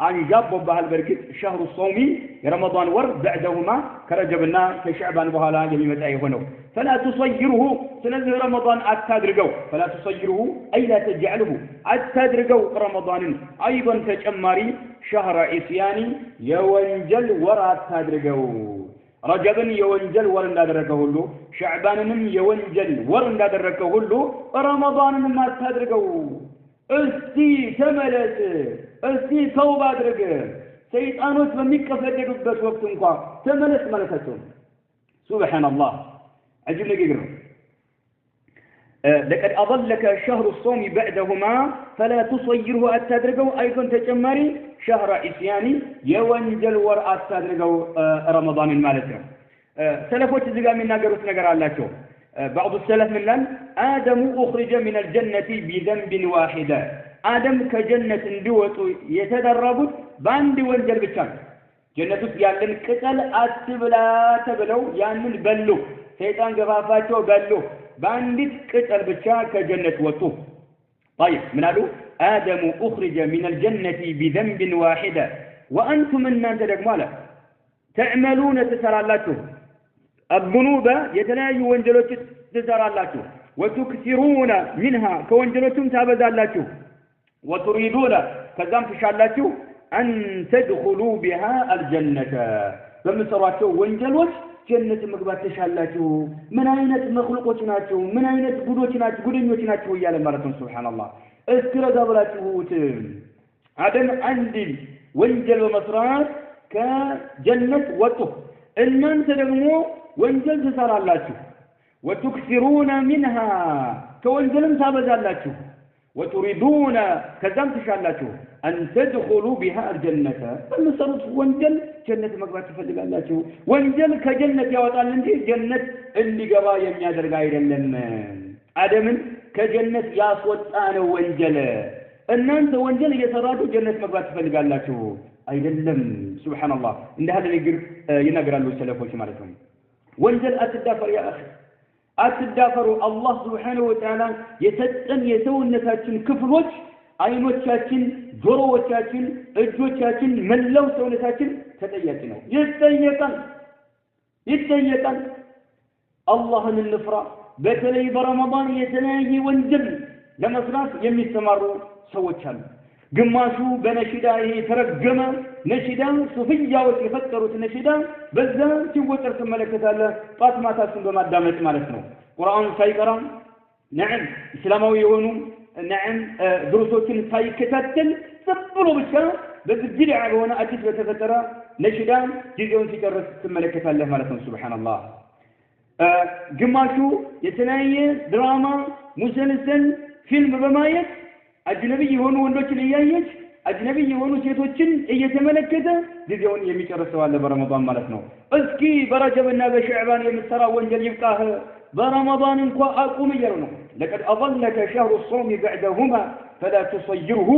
عجاب بهل برقد شهر الصوم رمضان ور بعدهما كرجبنا كشعبان بهلا يميمت أيهونه فلا تصيره سنزه رمضان أتادرقوا فلا تصيره أي لا تجعله أتادرقوا رمضان أيضا تجمري شهر عصياني يوانجل ورا أتادرقوا ረጀብን የወንጀል ወር እንዳደረገ ሁሉ ሸዕባንንም የወንጀል ወር እንዳደረገ ሁሉ ረመዳንንም አታድርገው። እስቲ ተመለስ፣ እስቲ ተውባ አድርግ። ሰይጣኖች በሚቀፈደዱበት ወቅት እንኳን ተመለስ ማለታቸው ሱብሃንአላህ አጅብ ንግግር ነው። لقد أضلك شهر الصوم بعدهما فلا تصيره أتدرجوا أيضا تجمري شهر عصياني يوانجل ور أتدرجوا رمضان المالتنا سلفوت زجاج من نجارة نجار الله شو بعض السلف من لن آدم أخرج من الجنة بذنب واحدة آدم كجنة دوت يتدرب باند وانجل بتشان جنة يالن كتل أتبلا تبلو يالن بلو شيطان جفافاته بلو باندت كتل بتشان كجنة وطوف طيب من قالوا آدم أخرج من الجنة بذنب واحدة وأنتم من أنت مالا تعملون تسرالاتو الذنوب يتنايو وانجلوت تسرالاتو وتكثرون منها كوانجلوتم تابزالاتو وتريدون كذام تشالاتو أن تدخلوا بها الجنة فمسراتو وانجلوت جنة مقبات تشالاتو من أينة مخلوقاتناتو من أينة قدوتناتو قدنيوتناتو يا لمرة سبحان الله استرد أبلاتو عدم عندي وانجل ومسرات كجنة وطف إن أنت دمو وانجل تسرالاتو وتكثرون منها كوانجلم تابزالاتو وتريدون كذام تشالاتو أن تدخلوا بها الجنة فالمسرط وانجل جنة مقبات تفلقالاتو وانجل كجنة يوطال انتي جنة اللي قبايا يادر قايدا لما عدم كجنة ياسوط آنا وانجل أن أنت وانجل يسراتو جنة مقبات تفلقالاتو أيضا لم سبحان الله إن هذا ينقر له السلف وشمالتهم وانجل أتدافر يا أخي أتدافروا الله سبحانه وتعالى يتسن يسونتاችን ክፍሎች አይኖቻችን ጆሮዎቻችን እጆቻችን መላው ሰውነታችን ተጠያቂ ነው ይጠየቃል አላህን እንፍራ በተለይ በረመዳን የተለያየ ወንጀል ለመስራት የሚሰማሩ ሰዎች አሉ ግማሹ በነሽዳ የተረገመ ነሽዳ ሱፍያዎች የፈጠሩት ነሽዳ በዛ ሲወጠር ተመለከታለህ ጧት ማታችን በማዳመጥ ማለት ነው ቁርአን ሳይቀራ ነዓም እስላማዊ የሆኑ ነዓም ድሩሶችን ሳይከታተል ዝብሎ ብቻ በዚህ ቢድዓ የሆነ አዲስ በተፈጠረ ነሽዳ ጊዜውን ሲጨርስ ተመለከታለህ ማለት ነው ሱብሃንአላህ ግማሹ የተለያየ ድራማ ሙሰልሰል ፊልም በማየት አጅነቢ የሆኑ ወንዶችን እያየች አጅነቢ የሆኑ ሴቶችን እየተመለከተ ጊዜውን የሚጨርሰው አለ በረመዳን ማለት ነው እስኪ በረጀብና በሸዕባን የምትሰራ ወንጀል ይብቃህ برمضان انكو اقوم يرنو لقد اظلك شهر الصوم بعدهما فلا تصيره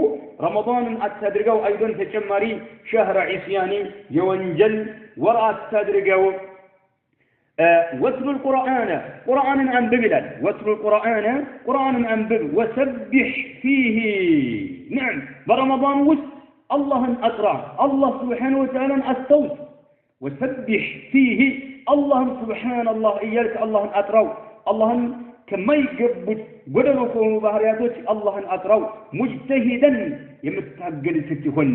رمضان اتدرجو ايضا تجمري شهر عصيان يونجل وراء تدرجو واتل القرآن قرآن أنبب لك واتل القرآن قرآن أنبب وسبح فيه نعم برمضان وس الله أقرأ الله سبحانه وتعالى أستوت وسبح فيه الله سبحان الله إياك الله أقرأ الله كما يقبض قدروا فهم بحرياتك الله أقرأ مجتهدا يمتعقل ستهن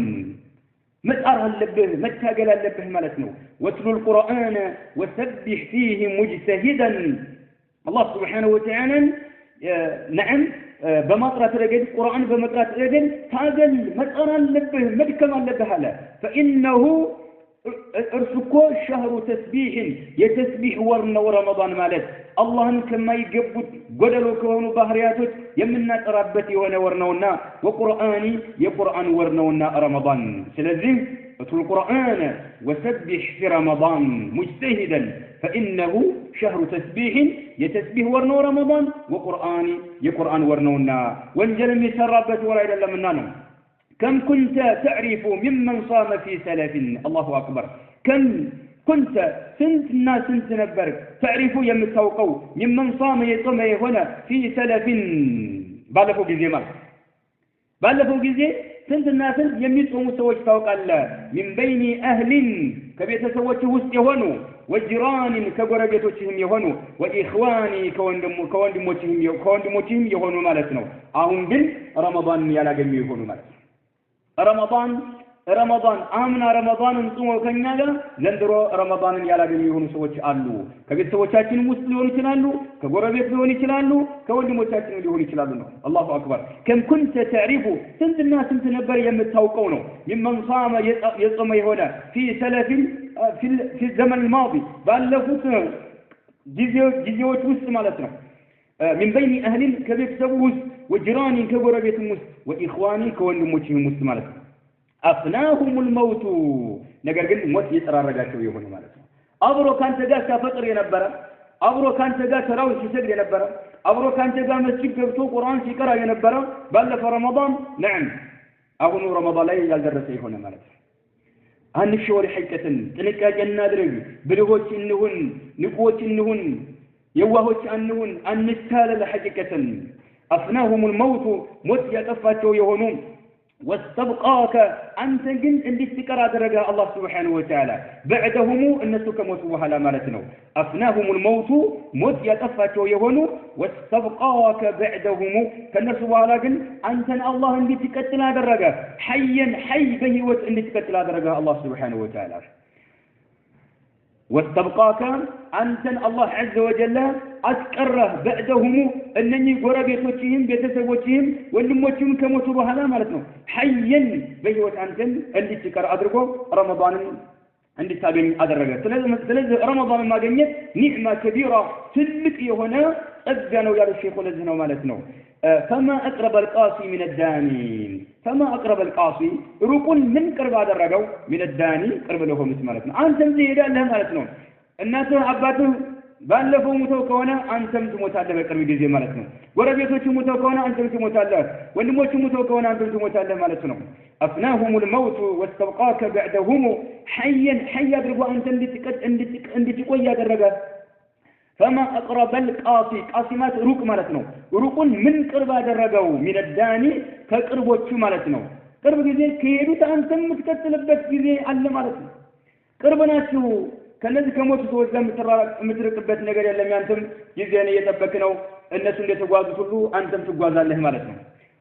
متأرها اللبه متأقل اللبه مالتنا واتلو القرآن وسبح فيه مجتهدا الله سبحانه وتعالى نعم بمطرة رجل القرآن بمطرة رجل تاقل متأرها اللبه مدكما اللبه له فإنه ارسكو شهر تسبيح يتسبيح ورنا ورمضان مالت الله كما يقبض قدروا كونوا بحرياتك يمنا تربتي ورنونا وقرآني يقرآن ورنونا رمضان سلزم اتل القرآن وسبح في رمضان مجتهدا فإنه شهر تسبيح يتسبيح ورنا رمضان وقرآني يقرآن ورنونا وانجلم يسربت ولا إلا مننا كم كنت تعرف ممن صام في سلف الله أكبر كم كنت سنتنا سنت نبرك تعرف يمتوقو ممن صام يصوم هنا في سلف بالفو جزي مال بالفو جزي سنتنا سنت يميصوم سوچ توقال من بين أهل كبيت سوچ وسط يهونو وجيران كغربيتوچهم يهونو وإخواني كوندموچهم يهونو مالت ነው አሁን ግን ረመዳን ያላገኙ ይሆኑ ማለት رمضان ረመዳን አምና ረመዳንን ጾመው ከኛ ጋር ዘንድሮ ረመዳንን ያላገኙ የሆኑ ሰዎች አሉ። ከቤተሰቦቻችንም ውስጥ ሊሆኑ ይችላሉ፣ ከጎረቤት ሊሆኑ ይችላሉ፣ ከወንድሞቻችን ሊሆኑ ይችላሉ ነው። አላሁ አክበር። ከም ኩንተ ተዕሪፉ ስንትና ስንት ነበር የምታውቀው ነው። ሚመን ሷመ የጾመ የሆነ ፊ ሰለፊን ፊ ዘመን ማዲ ባለፉት ጊዜዎች ውስጥ ማለት ነው። من بين أهل كبير سبوس وجيران كغربيتهم وسط وإخواني كوندموچهم وسط ማለት ነው أفناهم الموت ነገር ግን ሞት እየተራረጋቸው የሆነ ማለት ነው አብሮ ካንተ ጋር ሲያፈጥር የነበረ አብሮ ካንተ ጋር ተራው ሲሰግድ የነበረ አብሮ ካንተ ጋር መስጊድ ገብቶ ቁርአን ሲቀራ የነበረ ባለፈው ረመዳን ነዓም አሁን ረመዳን ላይ ያልደረሰ የሆነ ማለት ነው አንሽወር ሐቂቀትን ጥንቃቄ እናድርግ ብልሆች እንሁን ንቁዎች እንሁን يواهوش أنهن النسال لحقيقة أفناهم الموت موت يتفاتوا يهونون واستبقاك أنت جن اللي استقر درجة الله سبحانه وتعالى بعدهم الناس كموتوا وهلا مالتنا أفناهم الموت موت يتفاتوا يهونون واستبقاك بعدهم كالناس وهلا جن أنت الله اللي تكتل درجة حيا حي بهوت اللي تكتل درجة الله سبحانه وتعالى واستبقاك أنت الله عز وجل أذكره بعدهم أنني قربيتوچهم بيتسوچهم ولموچهم كموتوا بهلا مالتنا حيا بهوت أنت اللي تكر أدركو رمضان عندي تابين أدرجة ثلاث رمضان ما جنيت نعمة كبيرة تلك هنا أذنوا يا الشيخ ولزنا مالتنا فما أقرب القاسي من الداني فما أقرب القاسي ركن من قرب هذا الرجو من الداني قرب له مالتنا أنت مزيد له مالتنا الناس أباته ባለፈው ሞተው ከሆነ አንተም ትሞታለህ በቅርብ ጊዜ ማለት ነው ጎረቤቶቹ ሞተው ከሆነ አንተም ትሞታለህ ወንድሞቹ ሞተው ከሆነ አንተም ትሞታለህ ማለት ነው أفناهم الموت واستبقاك بعدهم حيا حي أدركوا أنت اللي تقوي يدرجة فما أقرب القاصي قاسمات روك مالتنا روك من قرب درجوا من الداني كقربوቹ مالتنا قرب ጊዜ ከሄዱት አንተም ምትከተልበት ጊዜ አለ ማለት ነው ቅርብ ናችሁ ከነዚህ ከሞቱ ሰዎች ጋር የምትርቅበት ነገር የለም ያንተም ጊዜን እየጠበቅ ነው እነሱ እንደተጓዙት ሁሉ አንተም ትጓዛለህ ማለት ነው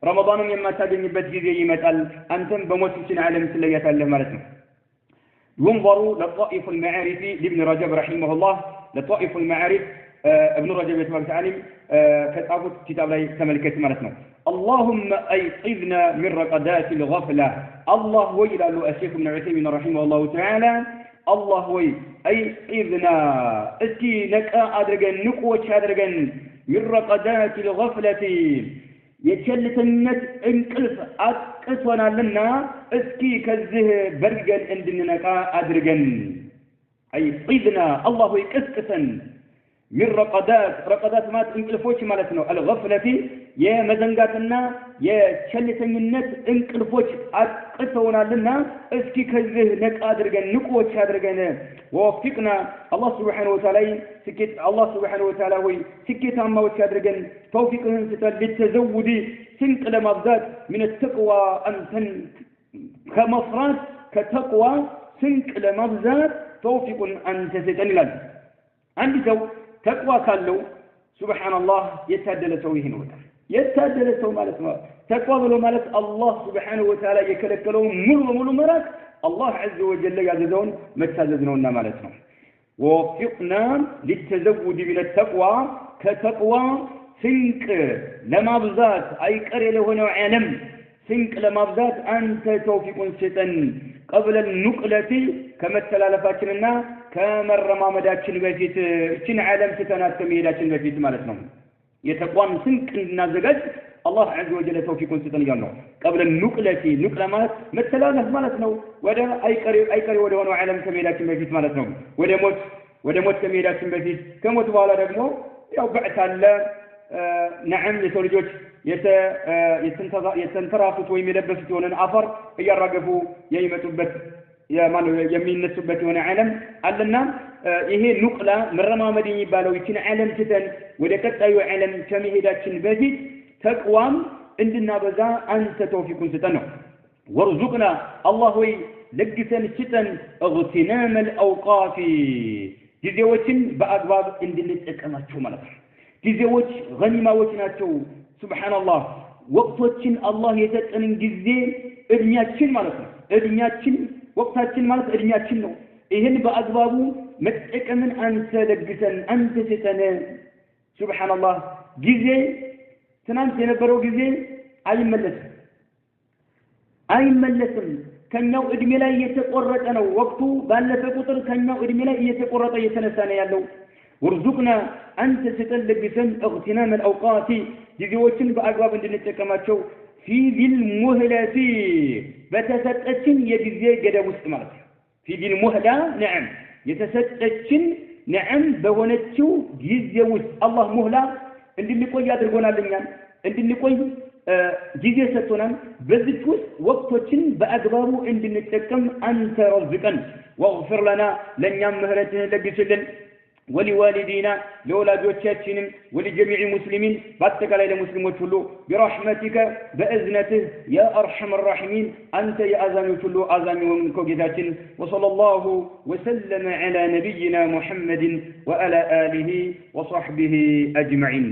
ረመዳንም የማታገኝበት ጊዜ ይመጣል አንተም በሞትችን ዓለም ትለያታለህ ማለት ነው ينظر لطائف المعارف لابن رجب رحمه الله لطائف المعارف ابن رجب يتبارك عليم كتابه كتاب لا تملكت ማለት ነው اللهم ايقظنا من رقدات الغفله الله ويلا له الشيخ ابن عثيمين رحمه الله تعالى الله وي ايقظنا اسكي نقا ادرغن نقوش ادرغن من رقدات الغفله የቸልተኝነት እንቅልፍ አጥቅቶናልና እስኪ ከዚህ በርገን እንድንነቃ አድርገን አይጥይድና አላሁ ይቀስቅሰን من رقدات ما እንቅልፎች ማለት ነው الغفلة የመዘንጋትና የቸልተኝነት እንቅልፎች አጥቅቶናልና እስኪ ከዚህ ነቃ አድርገን ንቁዎች አድርገን ووفقنا الله سبحانه وتعالى سكت الله سبحانه وتعالى وي سكتاماዎች አድርገን توفيقህን ስተል للتزود سنق لمبذات من التقوى أنتن كمفرات كتقوى سنق لمبذات توفيق أنت ستنلل عندي سو تقوى كالو سبحان الله يتعدل سويه نوتا يتعدل سو مالت ما تقوى بلو مالت الله سبحانه وتعالى يكلكلو ملو مرات الله عز وجل يعززون متعززنونا مالتهم ووفقنا للتزود من التقوى كتقوى سنك لما بذات أي قري له علم سنك لما بذات أنت توفيق ستن قبل النقلة كما التلالفاتنا كما الرمامداتشن بفيت شن عالم ستنات كميلاتشن بفيت مالتنا يتقوان سنك النازقات الله عز وجل توفيق ستن يالله قبل النقلة نقلة مالت ما التلالف مالتنا ودا أي قري ودا ونو عالم كميلاتشن بفيت مالتنا ودا موت كميلاتشن بفيت كموت والا رقمو يو بعث الله نعم لتولجوج يتنترافت ويملبست يونن عفر يرغفوا ييمطبت የሚነሱበት የሆነ ዓለም አለና ይሄ ኑቅላ መረማመድ የሚባለው ይችን ዓለም ትተን ወደ ቀጣዩ ዓለም ከመሄዳችን በፊት ተቅዋም እንድናበዛ አንተ ተውፊቁን ስጠን ነው ወርዙቅና አላህ ወይ ለግሰን ስጠን اغتنام الاوقات ጊዜዎችን በአግባብ እንድንጠቀማቸው ማለት ነው ጊዜዎች ገኒማዎች ናቸው ሱብሃንአላህ ወቅቶችን አላህ የሰጠንን ጊዜ እድሜያችን ማለት ነው እድሜያችን ወቅታችን ማለት እድሜያችን ነው ይሄን በአግባቡ መጠቀምን አንተ ለግሰን አንተ ሰጠነ ሱብሃንአላህ ጊዜ ትናንት የነበረው ጊዜ አይመለስም ከኛው እድሜ ላይ የተቆረጠ ነው ወቅቱ ባለፈ ቁጥር ከኛው እድሜ ላይ የተቆረጠ የተነሳ ነው ያለው ወርዙቅና አንተ ሰጠን ለግሰን اغتنام الاوقات ጊዜዎችን በአግባብ እንድንጠቀማቸው في ذي المهلة በተሰጠችን የጊዜ ገደብ ውስጥ ማለት ነው في ذي المهلة نعم የተሰጠችን نعم በሆነችው ጊዜ ውስጥ አላህ ሙህላ እንድንቆይ አድርጎናልኛል እንድንቆይ ጊዜ ሰጥቶናል በዚህ ውስጥ ወቅቶችን በአግባቡ እንድንጠቀም አንተ ረዝቀን واغفر لنا ለኛም ምህረትህን ለግስልን ولوالدينا لولاجوቻችንም ولجميع المسلمين በአጠቃላይ ለሙስሊሞች ሁሉ برحمتك بإذنته يا أرحم الراحمين أنت يا أزامي ሁሉ አዛሚ ሆንከው ጌታችን وصلى الله وسلم على نبينا محمد وعلى آله وصحبه أجمعين